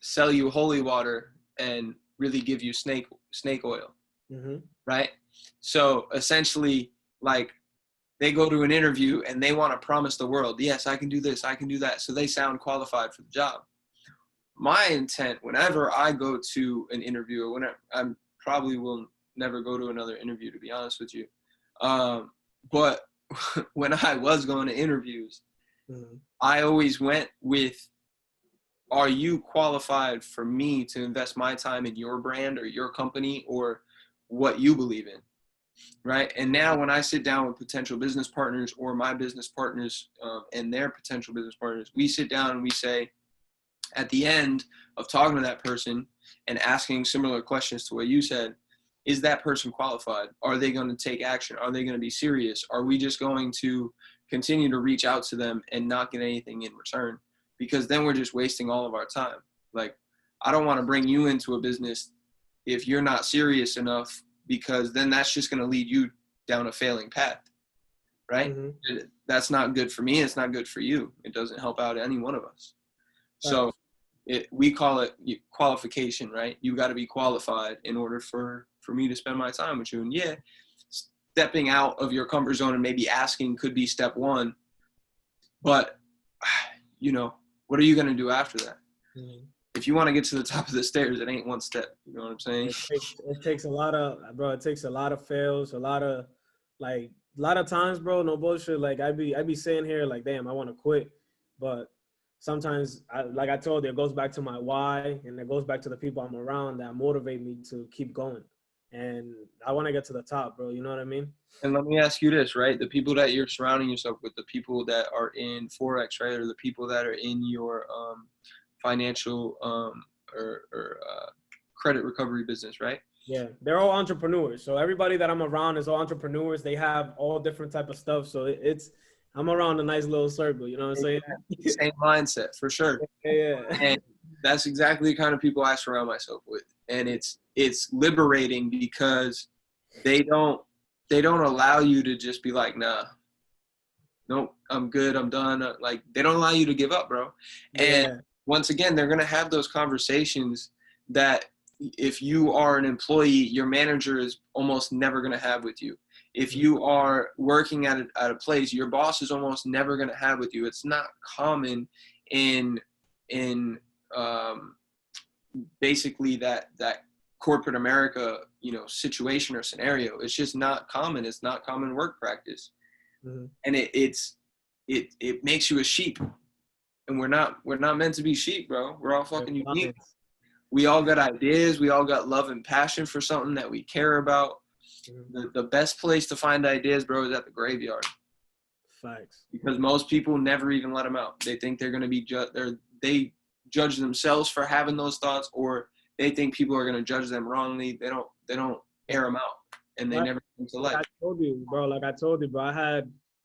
sell you holy water and really give you snake oil, right? So essentially, like, they go to an interview and they want to promise the world, yes, I can do this, I can do that. So they sound qualified for the job. My intent, whenever I go to an interview, or whenever, I probably will never go to another interview, to be honest with you. But when I was going to interviews, I always went with, are you qualified for me to invest my time in your brand or your company or what you believe in? Right. And now when I sit down with potential business partners or my business partners and their potential business partners, we sit down and we say, at the end of talking to that person and asking similar questions to what you said, is that person qualified? Are they going to take action? Are they going to be serious? Are we just going to continue to reach out to them and not get anything in return? Because then we're just wasting all of our time. Like, I don't want to bring you into a business if you're not serious enough, because then that's just going to lead you down a failing path, right? That's not good for me. It's not good for you. It doesn't help out any one of us. So we call it qualification, right? You got to be qualified in order for me to spend my time with you. And yeah, stepping out of your comfort zone and maybe asking could be step one, but you know, what are you going to do after that? If you want to get to the top of the stairs, it ain't one step. You know what I'm saying? It takes a lot of, bro. It takes a lot of fails, a lot of times, bro. No bullshit. Like I be sitting here like, damn, I want to quit, but sometimes, like I told you, it goes back to my why, and it goes back to the people I'm around that motivate me to keep going. And I want to get to the top, bro. You know what I mean? And let me ask you this, right? The people that you're surrounding yourself with, the people that are in Forex, right, or the people that are in your financial or credit recovery business, right? Yeah, they're all entrepreneurs. So everybody that I'm around is all entrepreneurs. They have all different type of stuff. So I'm around a nice little circle. You know what I'm saying? Same mindset, for sure. Yeah. And that's exactly the kind of people I surround myself with. And it's liberating because they don't allow you to just be like, nah, nope, I'm good, I'm done. Like, they don't allow you to give up, bro. And once again, they're going to have those conversations that if you are an employee, your manager is almost never going to have with you. If you are working at a place, your boss is almost never going to have with you. It's not common in basically that corporate America, you know, situation or scenario. It's just not common. It's not common work practice. And it makes you a sheep. And we're not meant to be sheep, bro. We're all fucking unique. We all got ideas. We all got love and passion for something that we care about. The best place to find ideas, bro, is at the graveyard. Facts. Because most people never even let them out. They think they're going to be they judge themselves for having those thoughts, or they think people are going to judge them wrongly. They don't air them out, and they never come to life. Like I told you, bro,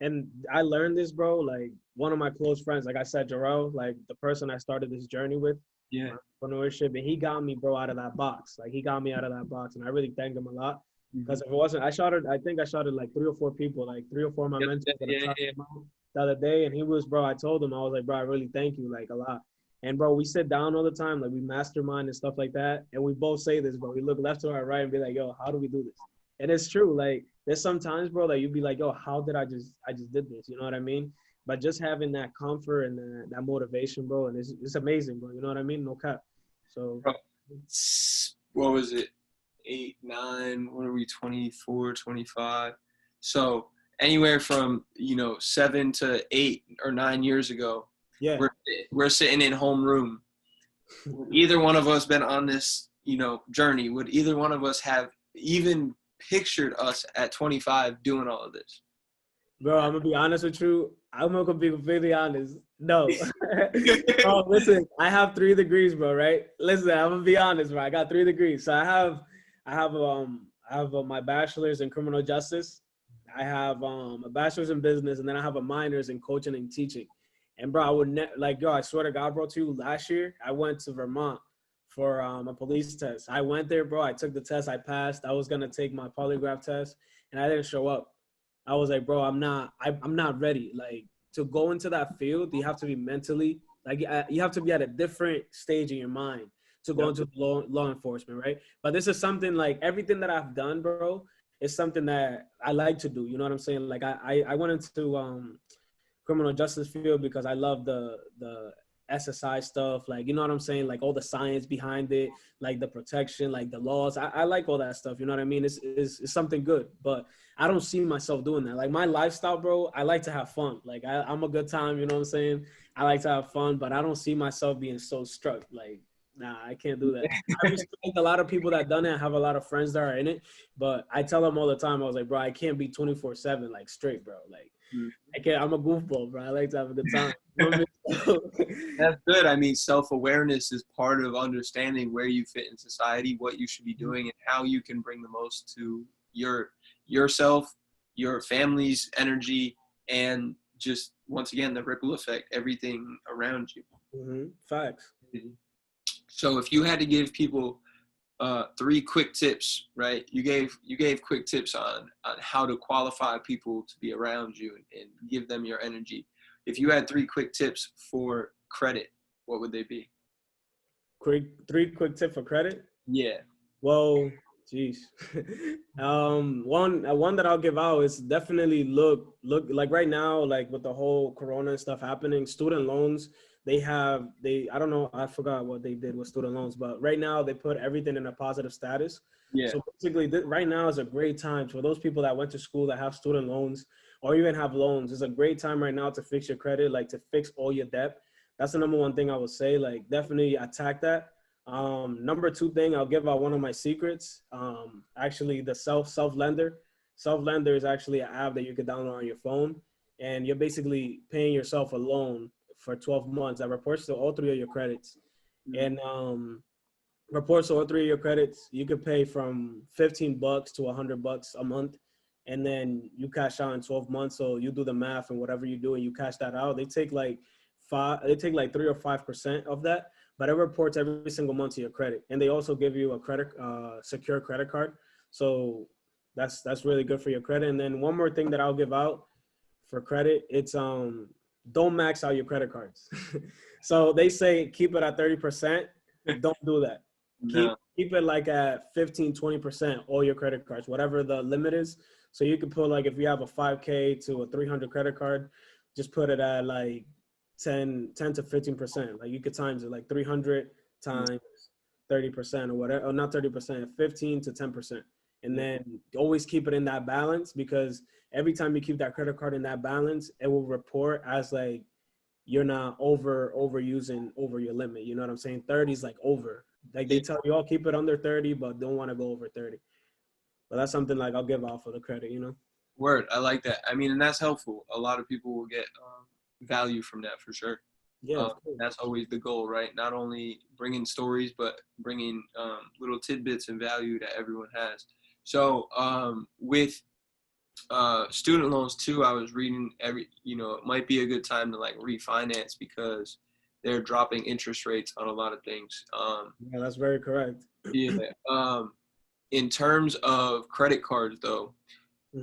and I learned this, bro, like one of my close friends, like I said, Jarrell, like the person I started this journey with, entrepreneurship, and he got me, bro, out of that box. Like, he got me out of that box, and I really thank him a lot. Because if it wasn't, I shouted like 3 or 4 people, like 3 or 4 of my mentors the other day. And he was, bro, I told him, I was like, bro, I really thank you, like, a lot. And, bro, we sit down all the time, like, we mastermind and stuff like that. And we both say this, bro. We look left to our right and be like, yo, how do we do this? And it's true. Like, there's sometimes, bro, that you'd be like, yo, how did I just did this? You know what I mean? But just having that comfort and that motivation, bro, and it's amazing, bro. You know what I mean? No cap. So. Bro, what was it? 8, 9, what are we, 24, 25? So anywhere from, 7 to 8 or 9 years ago, we're sitting in homeroom. Would either one of us been on this, journey? Would either one of us have even pictured us at 25 doing all of this? Bro, I'm gonna be honest with you. I'm gonna be completely honest. No. Bro, listen, I have 3 degrees, bro, right? Listen, I'm gonna be honest, bro. I got 3 degrees. So I have my bachelor's in criminal justice. I have a bachelor's in business, and then I have a minor's in coaching and teaching. And bro, I would I swear to God, bro, too, last year I went to Vermont for a police test. I went there, bro. I took the test. I passed. I was gonna take my polygraph test, and I didn't show up. I was like, bro, I'm not ready. Like to go into that field, you have to be mentally, like you have to be at a different stage in your mind to go into law enforcement, right? But this is something like everything that I've done, bro, is something that I like to do. You know what I'm saying? Like I went into criminal justice field because I love the SSI stuff, like, you know what I'm saying, like all the science behind it, like the protection, like the laws. I like all that stuff. You know what I mean? It's something good, but I don't see myself doing that. Like my lifestyle, bro, I like to have fun. Like I'm a good time. You know what I'm saying? I like to have fun, but I don't see myself being so struck. Like, nah, I can't do that. I respect a lot of people that done it. I have a lot of friends that are in it, but I tell them all the time, I was like, bro, I can't be 24/7 like straight, bro. Like, I'm a goofball, bro. I like to have a good time. That's good. I mean, self-awareness is part of understanding where you fit in society, what you should be doing, and how you can bring the most to yourself, your family's energy, and just, once again, the ripple effect, everything around you. Facts. So if you had to give people 3 quick tips, right? You gave quick tips on how to qualify people to be around you and give them your energy. If you had 3 quick tips for credit, what would they be? 3 quick tips for credit? Yeah. Well, geez. One that I'll give out is definitely look like right now, like with the whole Corona and stuff happening, student loans. I don't know, I forgot what they did with student loans, but right now they put everything in a positive status. Yeah. So basically right now is a great time for those people that went to school that have student loans or even have loans. It's a great time right now to fix your credit, like to fix all your debt. That's the number one thing I would say, like definitely attack that. Number 2 thing, I'll give out one of my secrets. Actually the self lender. Self lender is actually an app that you can download on your phone, and you're basically paying yourself a loan for 12 months that reports to all 3 of your credits. And reports to all 3 of your credits. You could pay from $15 to $100 a month, and then you cash out in 12 months. So you do the math and whatever you do, and you cash that out. They take like 3 or 5% of that, but it reports every single month to your credit. And they also give you a secure credit card. So that's really good for your credit. And then one more thing that I'll give out for credit, it's don't max out your credit cards. So they say keep it at 30%. Don't do that. Keep it like at 15-20% all your credit cards, whatever the limit is. So you can put, like, if you have a 5K to a 300 credit card, just put it at like 10 to 15%. Like you could times it like 300 times 30% or whatever, or not 30%, 15 to 10%. And then always keep it in that balance, because every time you keep that credit card in that balance, it will report as like you're not overusing over your limit. You know what I'm saying? 30 is like over. Like they tell you, all keep it under 30, but don't want to go over 30. But that's something like I'll give out for the credit, you know? Word. I like that. I mean, and that's helpful. A lot of people will get value from that for sure. Yeah, that's always the goal, right? Not only bringing stories, but bringing little tidbits and value that everyone has. So with student loans too, I was reading it might be a good time to like refinance because they're dropping interest rates on a lot of things. Yeah, that's very correct. Yeah. In terms of credit cards though,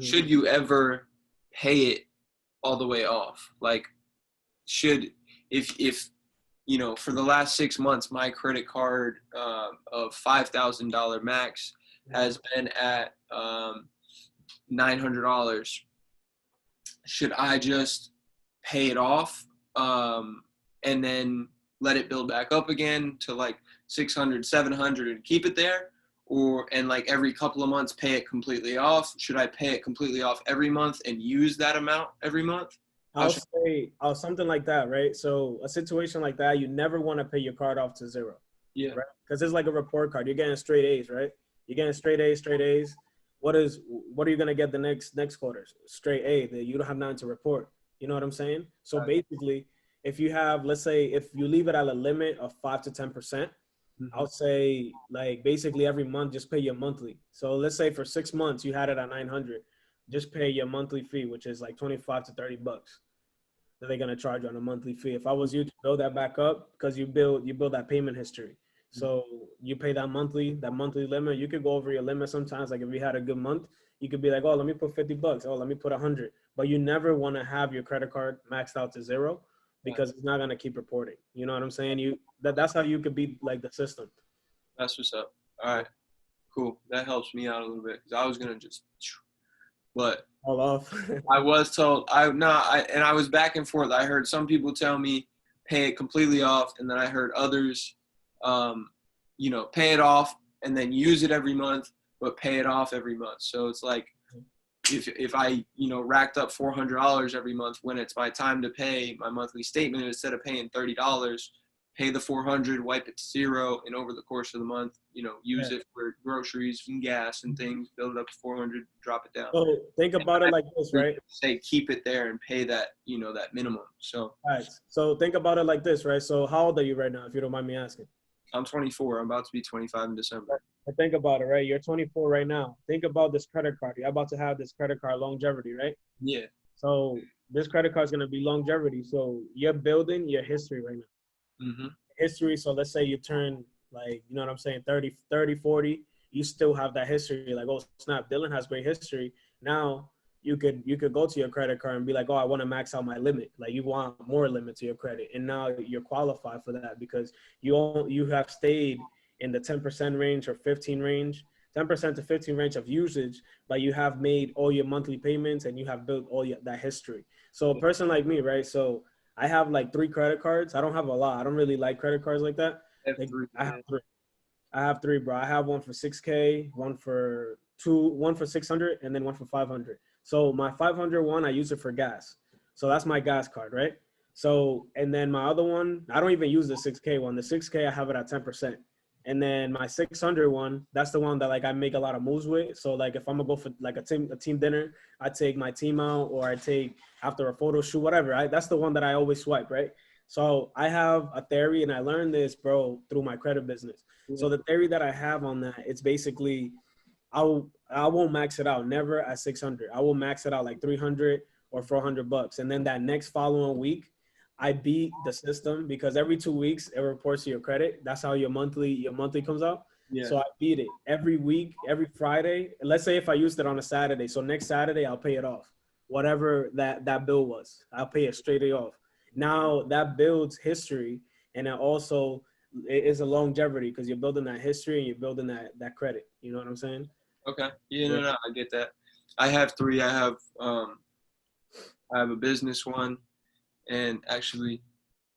should you ever pay it all the way off? Like, if for the last 6 months, my credit card of $5,000 max has been at $900. Should I just pay it off and then let it build back up again to like 600, 700 and keep it there? And like every couple of months pay it completely off? Should I pay it completely off every month and use that amount every month? I'll say something like that, right? So a situation like that, you never want to pay your card off to 0. Yeah. Right? Because it's like a report card. You're getting straight A's, right? You're getting straight A's. What are you gonna get the next quarter? Straight A. That you don't have nothing to report. You know what I'm saying? So basically, if you have, let's say, if you leave it at a limit of 5 to 10%, I'll say like basically every month just pay your monthly. So let's say for 6 months you had it at 900, just pay your monthly fee, which is like 25 to $30 that they're gonna charge you on a monthly fee. If I was you, to build that back up, because you build that payment history. So you pay that monthly limit. You could go over your limit sometimes. Like if you had a good month, You could be like, oh, let me put $50. Oh, let me put 100. But you never want to have your credit card maxed out to zero because it's not going to keep reporting. You know what I'm saying? That's how you could beat like the system. That's what's up. All right, cool. That helps me out a little bit because I was gonna just, but all off. I was told and I was back and forth. I heard some people tell me pay it completely off, and then I heard others, pay it off and then use it every month, but pay it off every month. So it's like if I racked up $400 every month, when it's my time to pay my monthly statement, instead of paying $30, pay the $400, wipe it to zero, and over the course of the month, use it for groceries and gas and things, build it up to $400, drop it down. So think about it like this, right? Say keep it there and pay that, that minimum. So So think about it like this, right? So how old are you right now, if you don't mind me asking? I'm 24. I'm about to be 25 in December. But think about it, right? You're 24 right now. Think about this credit card. You're about to have this credit card longevity, right? Yeah. So this credit card is going to be longevity. So you're building your history right now. Mm-hmm. History. So let's say you turn like, you know what I'm saying, 30, 40, you still have that history. Like, oh, snap, Dylan has great history. Now you could go to your credit card and be like, oh, I want to max out my limit. Like you want more limit to your credit. And now you're qualified for that because you have stayed in the 10% range or 15 range, 10% to 15 range of usage, but you have made all your monthly payments and you have built that history. So a person like me, right? So I have like 3 credit cards. I don't have a lot. I don't really like credit cards like that. I have 3. I have 3, bro. I have one for $6K, one for 600, and then one for 500. So my 500 one, I use it for gas. So that's my gas card, right? So, and then my other one, I don't even use the 6K one. The 6K, I have it at 10%. And then my 600 one, that's the one that like I make a lot of moves with. So like if I'm gonna go for like a team dinner, I take my team out, or I take after a photo shoot, whatever. That's the one that I always swipe, right? So I have a theory, and I learned this, bro, through my credit business. So the theory that I have on that, it's basically I won't max it out, never at 600. I will max it out like 300 or $400. And then that next following week, I beat the system because every 2 weeks it reports to your credit. That's how your monthly comes out. Yeah. So I beat it every week, every Friday. Let's say if I used it on a Saturday. So next Saturday, I'll pay it off. Whatever that bill was, I'll pay it straight off. Now that builds history, and it also is a longevity because you're building that history and you're building that credit. You know what I'm saying? Okay. Yeah, no, I get that. I have 3. I have a business one. And actually,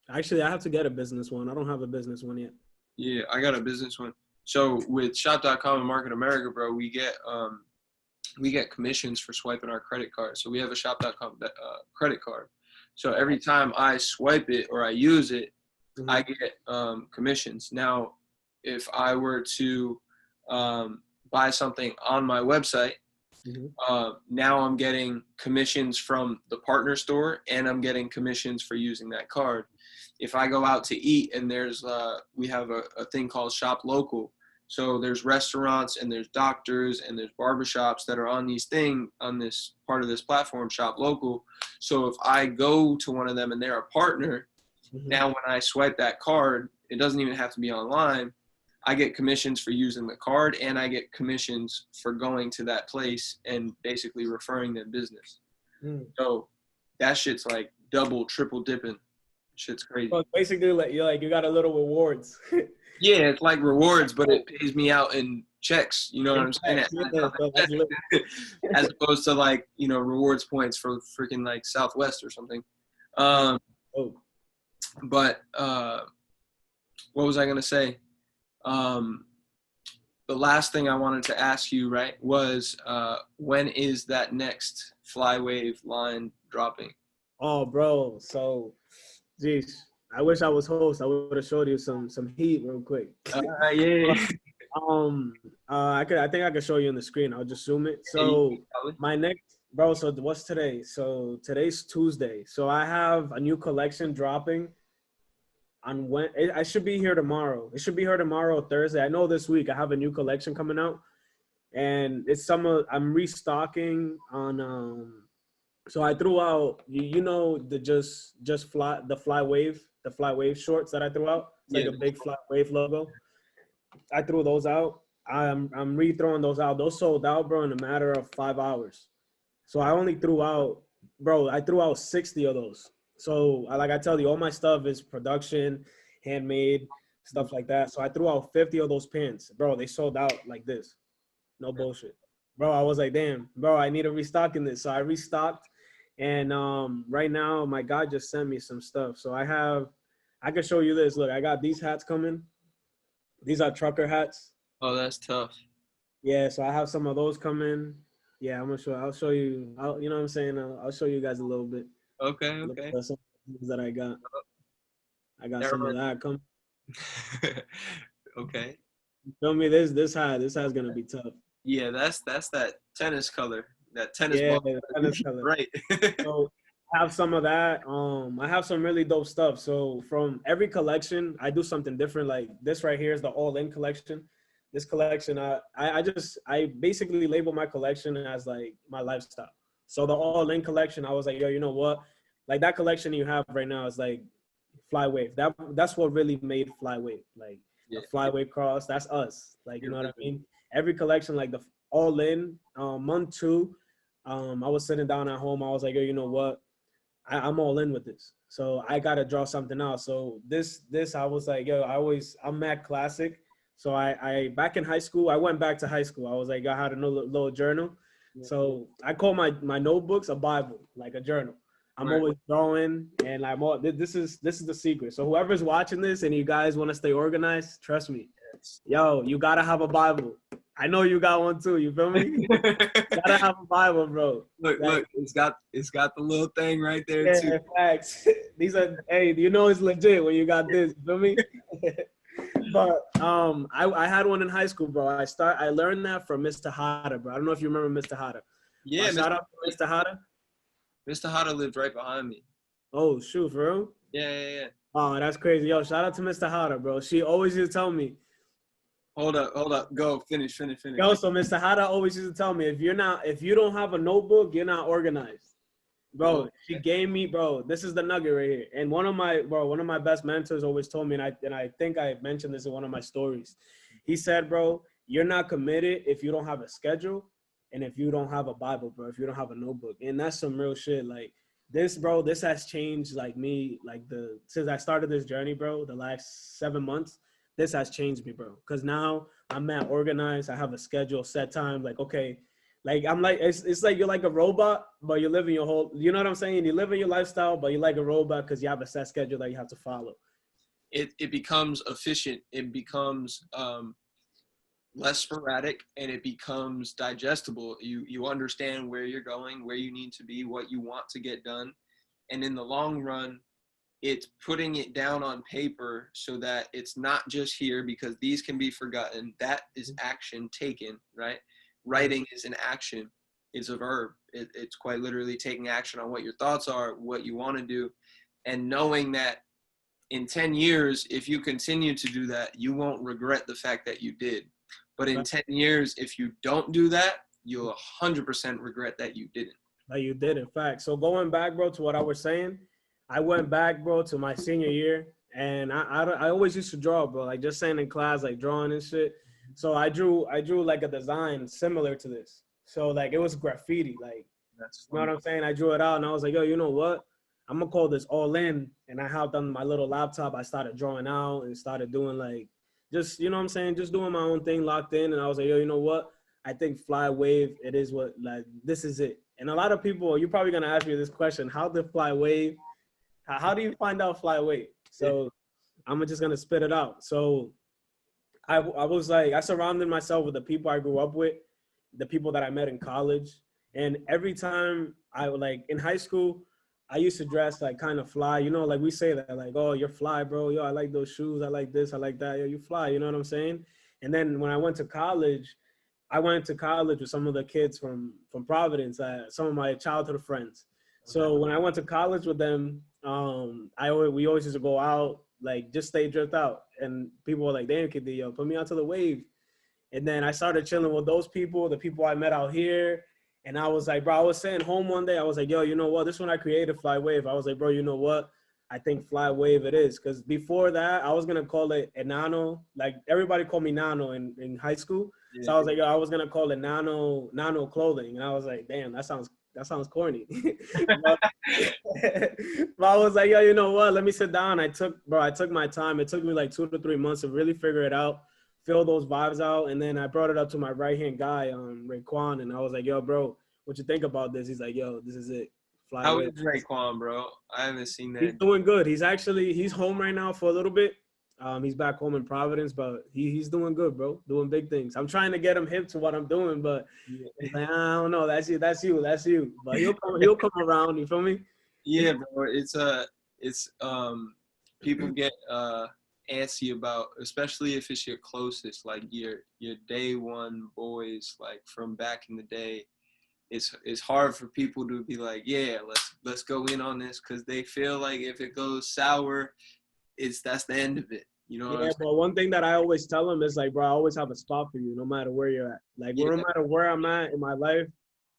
I have to get a business one. I don't have a business one yet. Yeah, I got a business one. So with Shop.com and Market America, bro, we get commissions for swiping our credit card. So we have a Shop.com credit card. So every time I swipe it or I use it, mm-hmm. I get commissions. Now, if I were to buy something on my website, mm-hmm. Now I'm getting commissions from the partner store, and I'm getting commissions for using that card. If I go out to eat and we have a thing called Shop Local. So there's restaurants and there's doctors and there's barbershops that are on this part of this platform, Shop Local. So if I go to one of them and they're a partner, mm-hmm. Now when I swipe that card, it doesn't even have to be online. I get commissions for using the card, and I get commissions for going to that place and basically referring their business. Mm. So that shit's like double, triple dipping. Shit's crazy. Well, basically, you got a little rewards. Yeah, it's like rewards, but it pays me out in checks. You know what I'm saying? As opposed to like, rewards points for freaking like Southwest or something. But what was I gonna say? The last thing I wanted to ask you, right, was when is that next Flywave line dropping? Oh, bro. So, geez, I wish I was host. I would have showed you some heat real quick. Yeah. I think I could show you on the screen. I'll just zoom it. So my next, bro. So what's today? So today's Tuesday. So I have a new collection dropping on when I should be here tomorrow. It should be here tomorrow, Thursday. I know this week I have a new collection coming out, and it's I'm restocking on. So I threw out, the Flywave shorts that I threw out. It's like a big Flywave logo. I threw those out. I'm rethrowing those out. Those sold out, bro, in a matter of 5 hours. So I only threw out, bro, I threw out 60 of those. So like I tell you, all my stuff is production, handmade, stuff like that. So I threw out 50 of those pins. Bro, they sold out like this. No bullshit. Bro, I was like, damn, bro, I need to restock in this. So I restocked. And right now, my guy just sent me some stuff. So I can show you this. Look, I got these hats coming. These are trucker hats. Oh, that's tough. Yeah, so I have some of those coming. Yeah, I'll show you. You know what I'm saying? I'll show you guys a little bit. Okay, Look okay. at some things that I got. I got Never some of that coming. Okay. You feel me? This hat's gonna be tough. Yeah, that's that tennis color. That tennis ball. Tennis color. Right. So I have some of that. I have some really dope stuff. So from every collection, I do something different. Like this right here is the all-in collection. This collection, I basically label my collection as like my lifestyle. So the all-in collection, I was like, yo, you know what? Like that collection you have right now is like Flywave. That's what really made Flywave. Like the Flywave cross, that's us. Like, you know what I mean? Every collection, like the all-in, month 2, I was sitting down at home. I was like, yo, you know what? I'm all in with this. So I gotta draw something out. So this I was like, yo, I'm mad classic. So I back in high school, I went back to high school. I was like, I had a little journal. So I call my notebooks a Bible, like a journal. I'm always drawing, and this is the secret. So whoever's watching this and you guys want to stay organized, trust me, yo, you gotta have a Bible. I know you got one too. You feel me? Gotta have a Bible, bro. Look, it's got the little thing right there too. Facts. These are, hey, you know it's legit when you got this. You feel me? But I had one in high school, bro. I learned that from Mr. Hada, bro. I don't know if you remember Mr. Hada. Yeah, shout out to Mr. Hada. Mr. Hada lived right behind me. Oh shoot, for real? Yeah. Oh, that's crazy. Yo, shout out to Mr. Hada, bro. She always used to tell me. Hold up. Go. Finish. Yo, so Mr. Hada always used to tell me, if you don't have a notebook, you're not organized. Bro, she gave me, bro, this is the nugget right here. And one of my best mentors always told me, and I think I mentioned this in one of my stories. He said, bro, you're not committed if you don't have a schedule and if you don't have a Bible, bro, if you don't have a notebook. And that's some real shit. Like this, bro, this has changed like me, like since I started this journey, bro, the last 7 months, this has changed me, bro. Cause now I'm not organized. I have a schedule, set time. Like, okay, like I'm like, it's like you're like a robot, but you're living your whole, you know what I'm saying? You live in your lifestyle, but you're like a robot because you have a set schedule that you have to follow. It becomes efficient. It becomes less sporadic, and it becomes digestible. You understand where you're going, where you need to be, what you want to get done. And in the long run, it's putting it down on paper so that it's not just here, because these can be forgotten. That is action taken, right? Writing is an action. It's a verb. It's quite literally taking action on what your thoughts are, what you want to do, and knowing that in 10 years, if you continue to do that, you won't regret the fact that you did. But in 10 years, if you don't do that, you'll 100% regret that you didn't. That you did, in fact. So going back, bro, to what I was saying, I went back, bro, to my senior year, and I always used to draw, bro, like just saying in class, like drawing and shit. So I drew like a design similar to this. So like it was graffiti, like, you know what I'm saying? I drew it out, and I was like, yo, you know what? I'm gonna call this all in. And I hopped on my little laptop. I started drawing out and started doing like, just, you know what I'm saying? Just doing my own thing, locked in. And I was like, yo, you know what? I think Flywave, it is what, like, this is it. And a lot of people, you're probably gonna ask me this question: how did Flywave? How do you find out Flywave? So I'm just gonna spit it out. So I was like, I surrounded myself with the people I grew up with, the people that I met in college. And every time I like in high school, I used to dress like kind of fly, you know, like we say that, like, oh, you're fly, bro. Yo, I like those shoes. I like this. I like that. Yo, you fly. You know what I'm saying? And then when I went to college, I went to college with some of the kids from Providence, some of my childhood friends. So when I went to college with them, we always used to go out, like just stay drift out. And people were like, damn, kid, yo, put me onto the wave. And then I started chilling with those people, the people I met out here. And I was like, bro, I was saying home one day, I was like, yo, you know what? This is when I created Flywave. I was like, bro, you know what? I think Flywave it is. Because before that, I was going to call it Enano. Like everybody called me Nano in high school. Yeah. So I was like, yo, I was gonna call it nano clothing, and I was like, damn, that sounds corny. but, but I was like, yo, you know what? Let me sit down. I took my time. It took me like 2 to 3 months to really figure it out, feel those vibes out, and then I brought it up to my right hand guy, Raekwon, and I was like, yo, bro, what you think about this? He's like, yo, this is it. How Flywave. is Raekwon, bro? I haven't seen that. He's doing good. He's home right now for a little bit. He's back home in Providence, but he's doing good, bro. Doing big things. I'm trying to get him hip to what I'm doing, but he's like, I don't know. That's you. But he'll come around. You feel me? Yeah, bro. It's people get antsy about, especially if it's your closest, like your day one boys, like from back in the day. It's hard for people to be like, yeah, let's go in on this, because they feel like if it goes sour, that's the end of it. You know what I'm saying? But one thing that I always tell him is like, bro, I always have a spot for you, no matter where you're at. Like, no matter where I'm at in my life,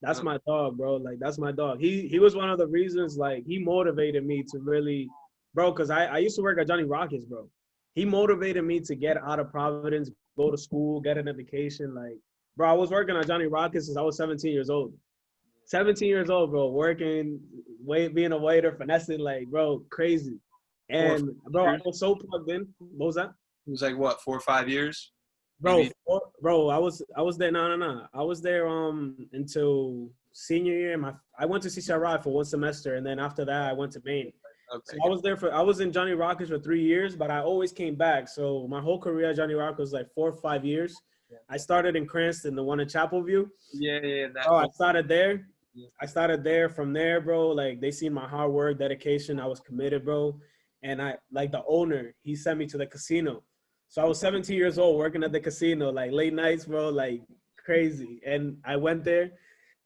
that's my dog, bro. Like, that's my dog. He was one of the reasons, like, he motivated me to really, bro, because I used to work at Johnny Rockets, bro. He motivated me to get out of Providence, go to school, get an education. Like, bro, I was working at Johnny Rockets since I was 17 years old. 17 years old, bro, working, being a waiter, finessing, like, bro, crazy. And, bro, I was so plugged in. What was that? It was like, what, 4 or 5 years? Bro, I was there. No. I was there until senior year. I went to CCRI for 1 semester, and then after that, I went to Maine. Okay. So I was in Johnny Rockets for 3 years, but I always came back. So my whole career at Johnny Rockets was like 4 or 5 years. Yeah. I started in Cranston, the one in Chapel View. Yeah. I started there. Yeah. I started there. From there, bro, like, they seen my hard work, dedication. I was committed, bro. And I, like, the owner, he sent me to the casino. So I was 17 years old working at the casino, like, late nights, bro, like, crazy. And I went there.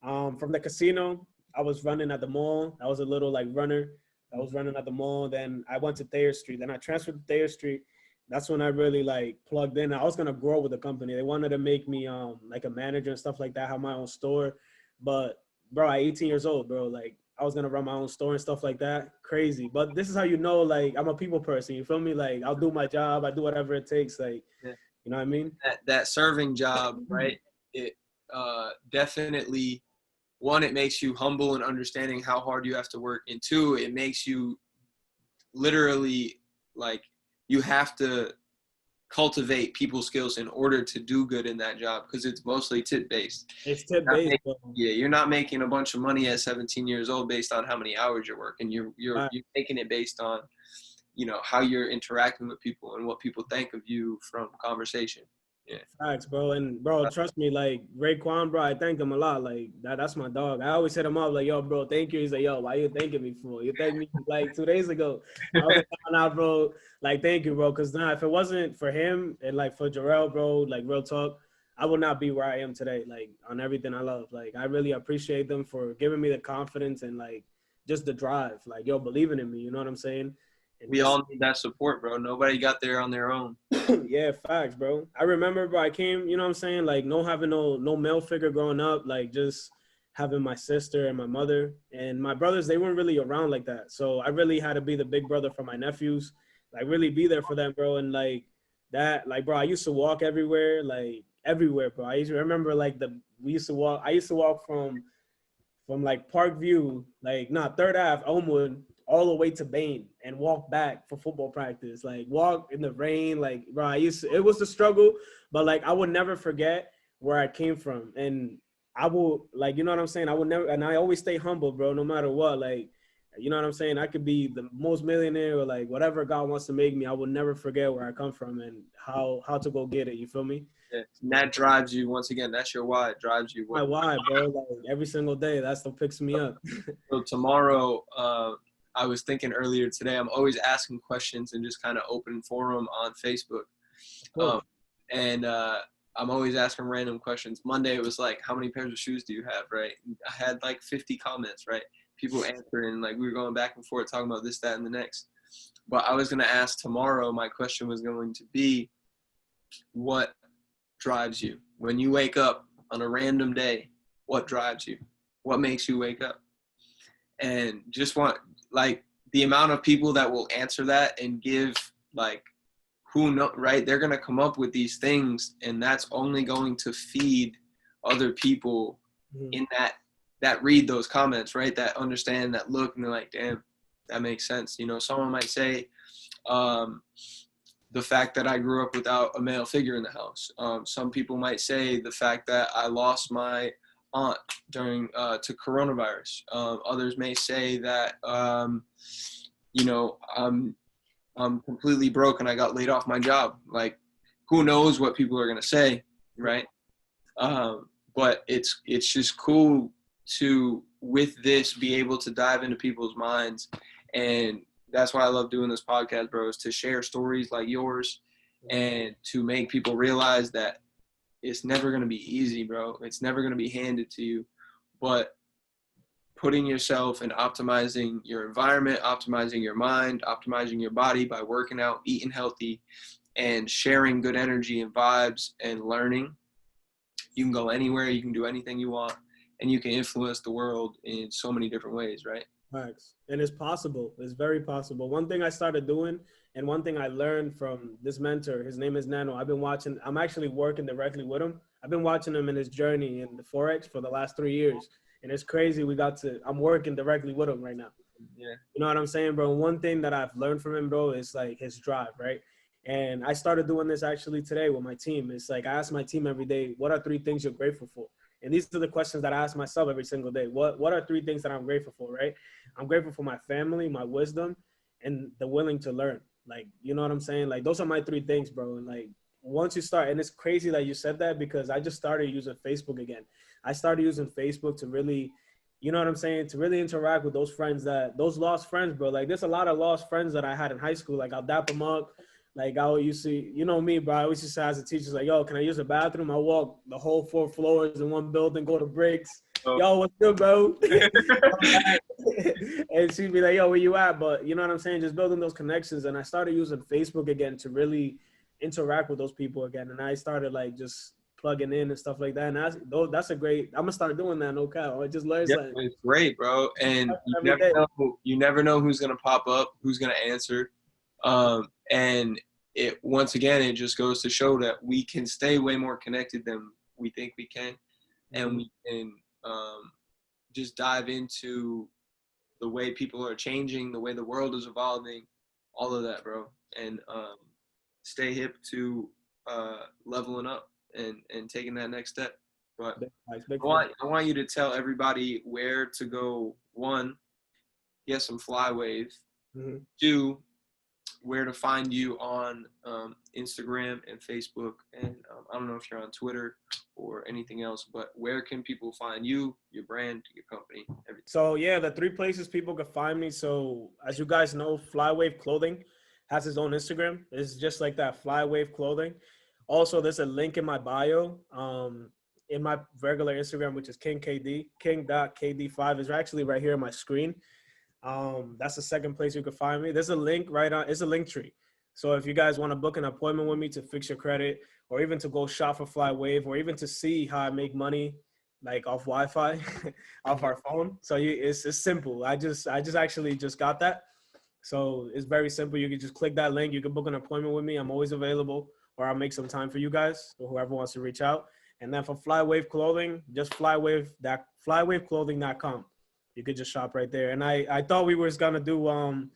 From the casino, I was running at the mall. I was a little, like, runner. I was running at the mall. Then I went to Thayer Street. Then I transferred to Thayer Street. That's when I really, like, plugged in. I was going to grow with the company. They wanted to make me, like, a manager and stuff like that, have my own store. But, bro, at 18 years old, bro, like, I was going to run my own store and stuff like that. Crazy. But this is how you know, like, I'm a people person. You feel me? Like, I'll do my job. I do whatever it takes. Like, you know what I mean? That serving job, right? It definitely, one, it makes you humble and understanding how hard you have to work. And two, it makes you literally, like, you have to cultivate people skills in order to do good in that job, because it's mostly tip-based. It's tip-based. Yeah, you're not making a bunch of money at 17 years old based on how many hours you're working. You're making it based on, you know, how you're interacting with people and what people think of you from conversation. Yeah. Facts, bro. And, bro, trust me, like, Raekwon, bro, I thank him a lot. Like, that's my dog. I always hit him up, like, yo, bro, thank you. He's like, yo, why you thanking me for? You thanked me, like, 2 days ago. I was like, nah, bro, like, thank you, bro. Because, if it wasn't for him and, like, for Jarrell, bro, like, real talk, I would not be where I am today, like, on everything I love. Like, I really appreciate them for giving me the confidence and, like, just the drive. Like, yo, believing in me, you know what I'm saying? We all need that support, bro. Nobody got there on their own. Yeah, facts, bro. I remember, bro, I came, you know what I'm saying? Like, having no male figure growing up, like, just having my sister and my mother. And my brothers, they weren't really around like that. So I really had to be the big brother for my nephews. Like, really be there for them, bro. And, like, that, like, bro, I used to walk everywhere, like, everywhere, bro. I used to remember, like, I used to walk from like Parkview, like, 3rd Ave, Elmwood, all the way to Bain and walk back for football practice, like, walk in the rain. Like, bro, it was a struggle, but, like, I would never forget where I came from. And I will, like, you know what I'm saying? I would never, and I always stay humble, bro, no matter what. Like, you know what I'm saying? I could be the most millionaire or, like, whatever God wants to make me. I will never forget where I come from and how to go get it. You feel me? Yeah. And that drives you, once again, that's your why. It drives you. My why, bro. Like, every single day, that's what picks me up. So tomorrow, I was thinking earlier today, I'm always asking questions and just kind of open forum on Facebook. Cool. I'm always asking random questions. Monday, it was like, how many pairs of shoes do you have, right? I had like 50 comments, right? People answering, like, we were going back and forth talking about this, that, and the next. But I was going to ask tomorrow, my question was going to be, what drives you? When you wake up on a random day, what drives you? What makes you wake up? And just want, like, the amount of people that will answer that and give, like, who know, right? They're going to come up with these things, and that's only going to feed other people in that read those comments, right? That understand, that look, and they're like, damn, that makes sense. You know, someone might say, the fact that I grew up without a male figure in the house. Some people might say the fact that I lost my aunt during to coronavirus. Others may say that you know, I'm completely broke and I got laid off my job. Like, who knows what people are gonna say, right? But it's just cool to, with this, be able to dive into people's minds. And that's why I love doing this podcast, bro, is to share stories like yours and to make people realize that it's never going to be easy, bro. It's never going to be handed to you. But putting yourself and optimizing your environment, optimizing your mind, optimizing your body by working out, eating healthy, and sharing good energy and vibes and learning, you can go anywhere, you can do anything you want, and you can influence the world in so many different ways, right? Facts. And it's possible. It's very possible. One thing I started doing, and one thing I learned from this mentor, his name is Nano. I'm actually working directly with him. I've been watching him in his journey in the Forex for the last 3 years. And it's crazy. I'm working directly with him right now. Yeah. You know what I'm saying, bro? One thing that I've learned from him, bro, is like his drive, right? And I started doing this actually today with my team. It's like I ask my team every day, what are 3 things you're grateful for? And these are the questions that I ask myself every single day. What are 3 things that I'm grateful for, right? I'm grateful for my family, my wisdom, and the willing to learn. Like, you know what I'm saying? Like, those are my 3 things, bro. And like, once you start, and it's crazy that you said that because I just started using Facebook again. I started using Facebook to really, you know what I'm saying? To really interact with those those lost friends, bro. Like, there's a lot of lost friends that I had in high school. Like, I'll dap them up. Like, I used to, you know me, bro. I always used to ask the teachers, like, yo, can I use the bathroom? I walk the whole 4 floors in one building, go to breaks. Oh. Yo, what's good, bro? And she'd be like, yo, where you at? But you know what I'm saying? Just building those connections. And I started using Facebook again to really interact with those people again. And I started, like, just plugging in and stuff like that. And that's a great, I'm going to start doing that, no cap. I just learned something. It's great, bro. And you never know who's going to pop up, who's going to answer. And it, once again, it just goes to show that we can stay way more connected than we think we can. And we can just dive into the way people are changing, the way the world is evolving, all of that, bro. And stay hip to leveling up and taking that next step. But I want you to tell everybody where to go. 1, get some Flywave. 2, where to find you on Instagram and Facebook, and I don't know if you're on Twitter or anything else, but where can people find you, your brand, your company, everything? So yeah, the 3 places people can find me. So as you guys know, Flywave Clothing has his own Instagram. It's just like that, Flywave Clothing. Also, there's a link in my bio, in my regular Instagram, which is king.kd5 is actually right here on my screen. That's the second place you can find me. There's a link right on, it's a link tree. So if you guys want to book an appointment with me to fix your credit, or even to go shop for Flywave, or even to see how I make money, like off Wi-Fi, off our phone. So it's simple. I just actually just got that. So it's very simple. You can just click that link. You can book an appointment with me. I'm always available, or I'll make some time for you guys, or whoever wants to reach out. And then for Flywave Clothing, just flywaveclothing.com. You could just shop right there. And I thought we was gonna do a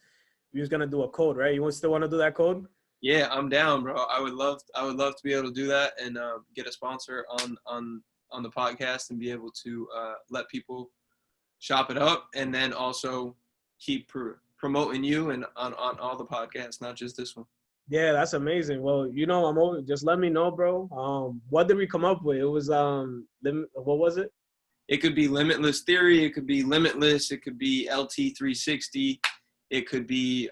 code, right? You still want to do that code? Yeah, I'm down, bro. I would love to be able to do that and get a sponsor on the podcast and be able to let people shop it up, and then also keep promoting you and on all the podcasts, not just this one. Yeah, that's amazing. Well, you know, just let me know, bro. What did we come up with? It was what was it? It could be Limitless Theory. It could be Limitless. It could be LT360. It could be,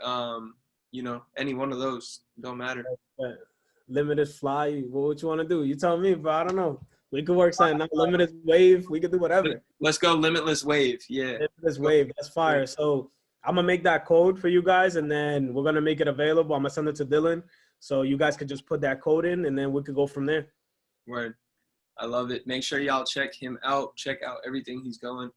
you know, any one of those. Don't matter. Limited Fly. What you want to do? You tell me, bro. I don't know. We could work something. Not Limited Wave. We could do whatever. Let's go Limitless Wave. Yeah. Limitless Wave. That's fire. So I'm going to make that code for you guys, and then we're going to make it available. I'm going to send it to Dylan. So you guys could just put that code in, and then we could go from there. Word. I love it. Make sure y'all check him out. Check out everything he's going.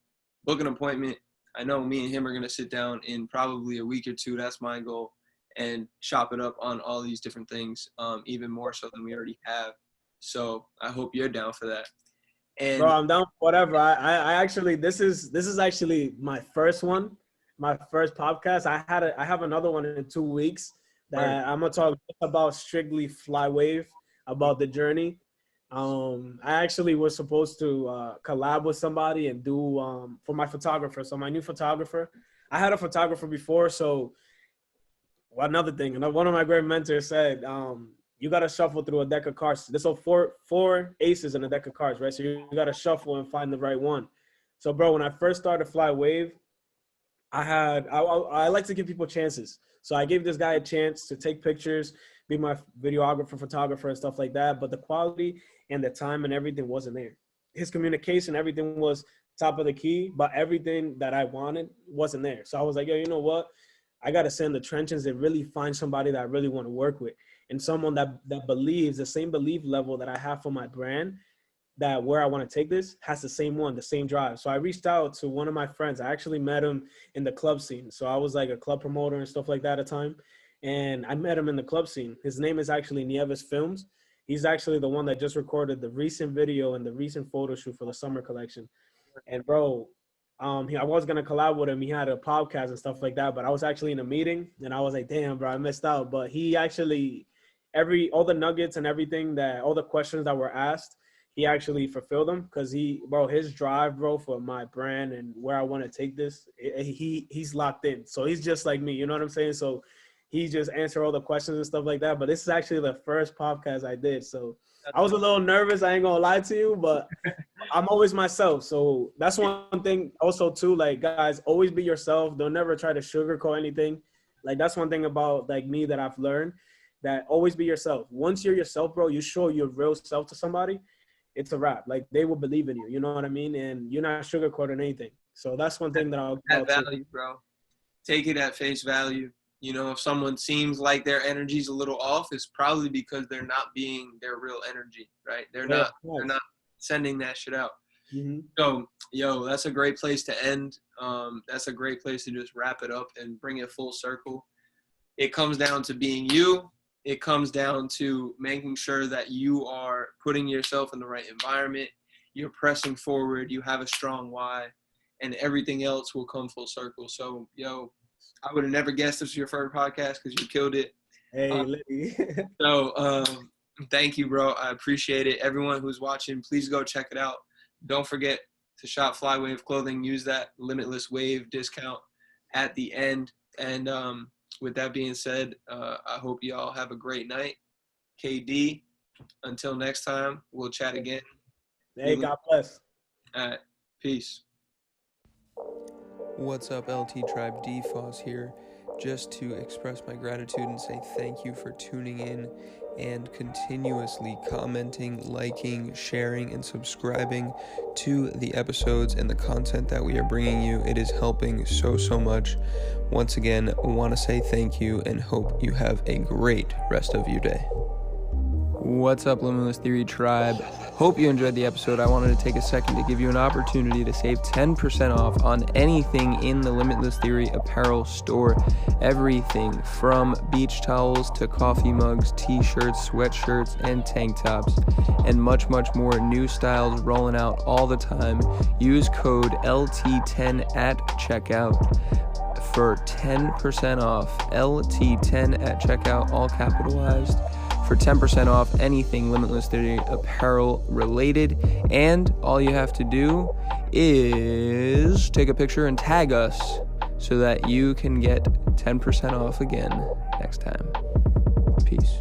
Book an appointment. I know me and him are going to sit down in probably a week or 2. That's my goal. and chop it up on all these different things, even more so than we already have. So I hope you're down for that. And bro, I'm down for whatever. I actually, this is actually my first one, my first podcast. I have another one in 2 weeks that I'm gonna talk about strictly Flywave, about the journey. I actually was supposed to collab with somebody and do for my photographer. So my new photographer, I had a photographer before. So another thing, one of my great mentors said, you got to shuffle through a deck of cards. There's four aces in a deck of cards, right? So you got to shuffle and find the right one. So, bro, when I first started Flywave, I like to give people chances. So I gave this guy a chance to take pictures, be my videographer, photographer, and stuff like that. But the quality and the time and everything wasn't there. His communication, everything was top of the key, but everything that I wanted wasn't there. So I was like, yo, you know what? I got to sit in the trenches and really find somebody that I really want to work with, and someone that believes the same belief level that I have for my brand, that where I want to take this has the same drive. So I reached out to one of my friends. I actually met him in the club scene. So I was like a club promoter and stuff like that at the time. And I met him in the club scene. His name is actually Nieves Films. He's actually the one that just recorded the recent video and the recent photo shoot for the summer collection. And bro, I was gonna collab with him. He had a podcast and stuff like that, but I was actually in a meeting and I was like, damn, bro, I missed out. But he actually, all the nuggets and everything, all the questions that were asked, he actually fulfilled them, because his drive, bro, for my brand and where I want to take this, he's locked in. So he's just like me, you know what I'm saying? So he just answered all the questions and stuff like that. But this is actually the first podcast I did. So I was a little nervous, I ain't gonna lie to you, but I'm always myself. So that's one thing also too, like, guys, always be yourself. Don't never try to sugarcoat anything. Like, that's one thing about like me that I've learned, that always be yourself. Once you're yourself, bro, you show your real self to somebody, it's a wrap. Like, they will believe in you, you know what I mean? And you're not sugarcoating anything. So that's one thing that I'll value, bro. Take it at face value. You know, if someone seems like their energy's a little off, it's probably because they're not being their real energy, right? They're not sending that shit out. Mm-hmm. So, yo, that's a great place to end. That's a great place to just wrap it up and bring it full circle. It comes down to being you. It comes down to making sure that you are putting yourself in the right environment. You're pressing forward. You have a strong why, and everything else will come full circle. So, yo, I would have never guessed this was your first podcast, because you killed it. Hey, so thank you, bro. I appreciate it. Everyone who's watching, please go check it out. Don't forget to shop Flywave clothing. Use that Limitless Wave discount at the end. And with that being said, I hope y'all have a great night. KD, until next time, we'll chat again. Hey, God bless. All right. Peace. What's up, LT Tribe? DFoss here, just to express my gratitude and say thank you for tuning in and continuously commenting, liking, sharing, and subscribing to the episodes and the content that we are bringing you. It is helping so much. Once again, want to say thank you and hope you have a great rest of your day. What's up, Limitless Theory Tribe? Hope you enjoyed the episode. I wanted to take a second to give you an opportunity to save 10% off on anything in the Limitless Theory apparel store. Everything from beach towels to coffee mugs, t-shirts, sweatshirts, and tank tops, and much more. New styles rolling out all the time. Use code LT10 at checkout for 10% off. LT10 at checkout, all capitalized, for 10% off anything Limitless Theory apparel related. And all you have to do is take a picture and tag us so that you can get 10% off again next time. Peace.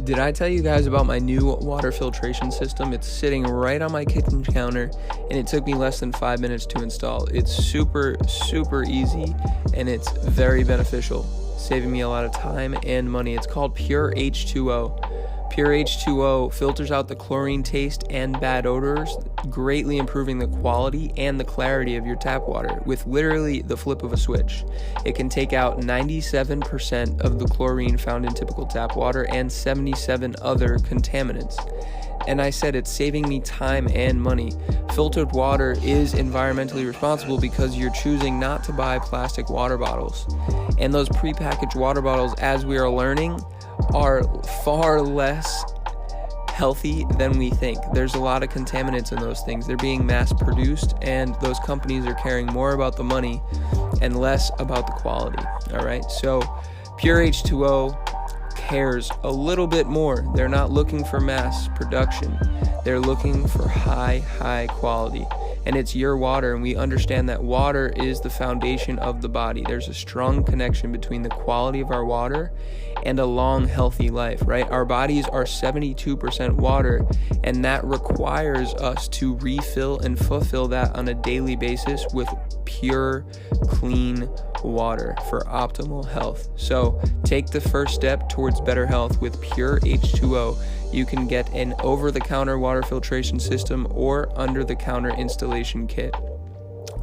Did I tell you guys about my new water filtration system? It's sitting right on my kitchen counter, and it took me less than 5 minutes to install. It's super easy, and it's very beneficial, saving me a lot of time and money. It's called Pure H2O. Pure H2O filters out the chlorine taste and bad odors, greatly improving the quality and the clarity of your tap water with literally the flip of a switch. It can take out 97% of the chlorine found in typical tap water and 77 other contaminants. And I said it's saving me time and money. Filtered water is environmentally responsible because you're choosing not to buy plastic water bottles. And those prepackaged water bottles, as we are learning, are far less healthy than we think. There's a lot of contaminants in those things. They're being mass produced, and those companies are caring more about the money and less about the quality. All right, so Pure H2O cares a little bit more. They're not looking for mass production. They're looking for high quality. And it's your water, and we understand that water is the foundation of the body. There's a strong connection between the quality of our water and a long, healthy life, right? Our bodies are 72% water, and that requires us to refill and fulfill that on a daily basis with pure, clean water for optimal health. So take the first step towards better health with Pure H2O. You can get an over-the-counter water filtration system or under-the-counter installation kit.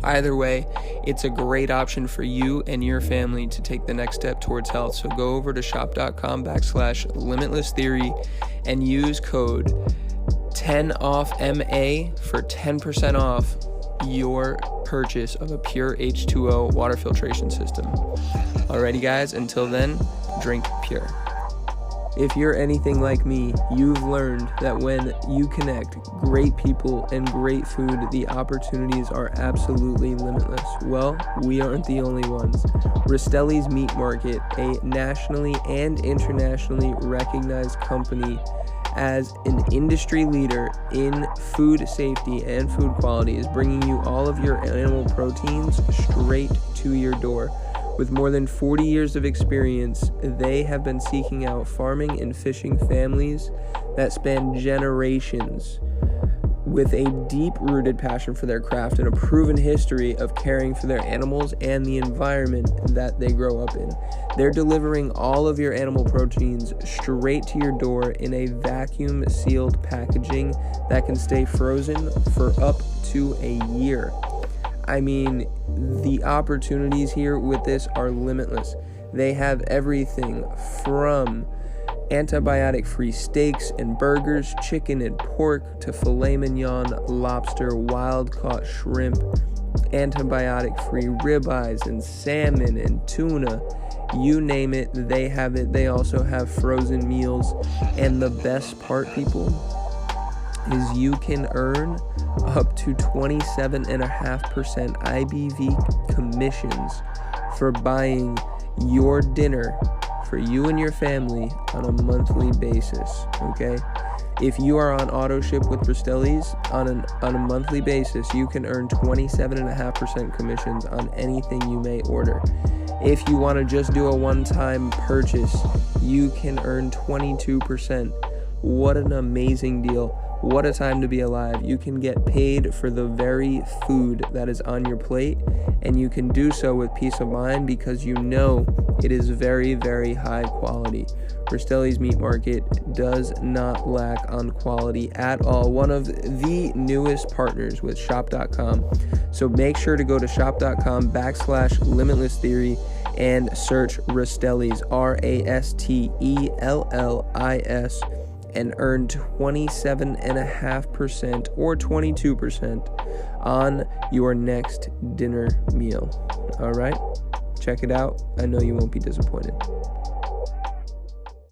Either way, it's a great option for you and your family to take the next step towards health. So go over to shop.com/limitlesstheory and use code 10OFFMA for 10% off your purchase of a Pure H2O water filtration system. Alrighty guys, until then, drink pure. If you're anything like me, you've learned that when you connect great people and great food, the opportunities are absolutely limitless. Well, we aren't the only ones. Rastelli's Meat Market, a nationally and internationally recognized company as an industry leader in food safety and food quality, is bringing you all of your animal proteins straight to your door. With more than 40 years of experience, they have been seeking out farming and fishing families that span generations, with a deep-rooted passion for their craft and a proven history of caring for their animals and the environment that they grow up in. They're delivering all of your animal proteins straight to your door in a vacuum-sealed packaging that can stay frozen for up to a year. I mean, the opportunities here with this are limitless. They have everything from antibiotic-free steaks and burgers, chicken and pork, to filet mignon, lobster, wild-caught shrimp, antibiotic-free ribeyes and salmon and tuna. You name it, they have it. They also have frozen meals. And the best part, people, is you can earn up to 27.5% IBV commissions for buying your dinner for you and your family on a monthly basis, okay? If you are on auto ship with Rastelli's on a monthly basis, you can earn 27.5% commissions on anything you may order. If you want to just do a one-time purchase, you can earn 22%. What an amazing deal. What a time to be alive. You can get paid for the very food that is on your plate, and you can do so with peace of mind because you know it is very, very high quality. Rastelli's Meat Market does not lack on quality at all. One of the newest partners with shop.com. So make sure to go to shop.com/limitlesstheory and search Rastelli's, RASTELLIS, and earn 27.5% or 22% on your next dinner meal. All right, check it out. I know you won't be disappointed.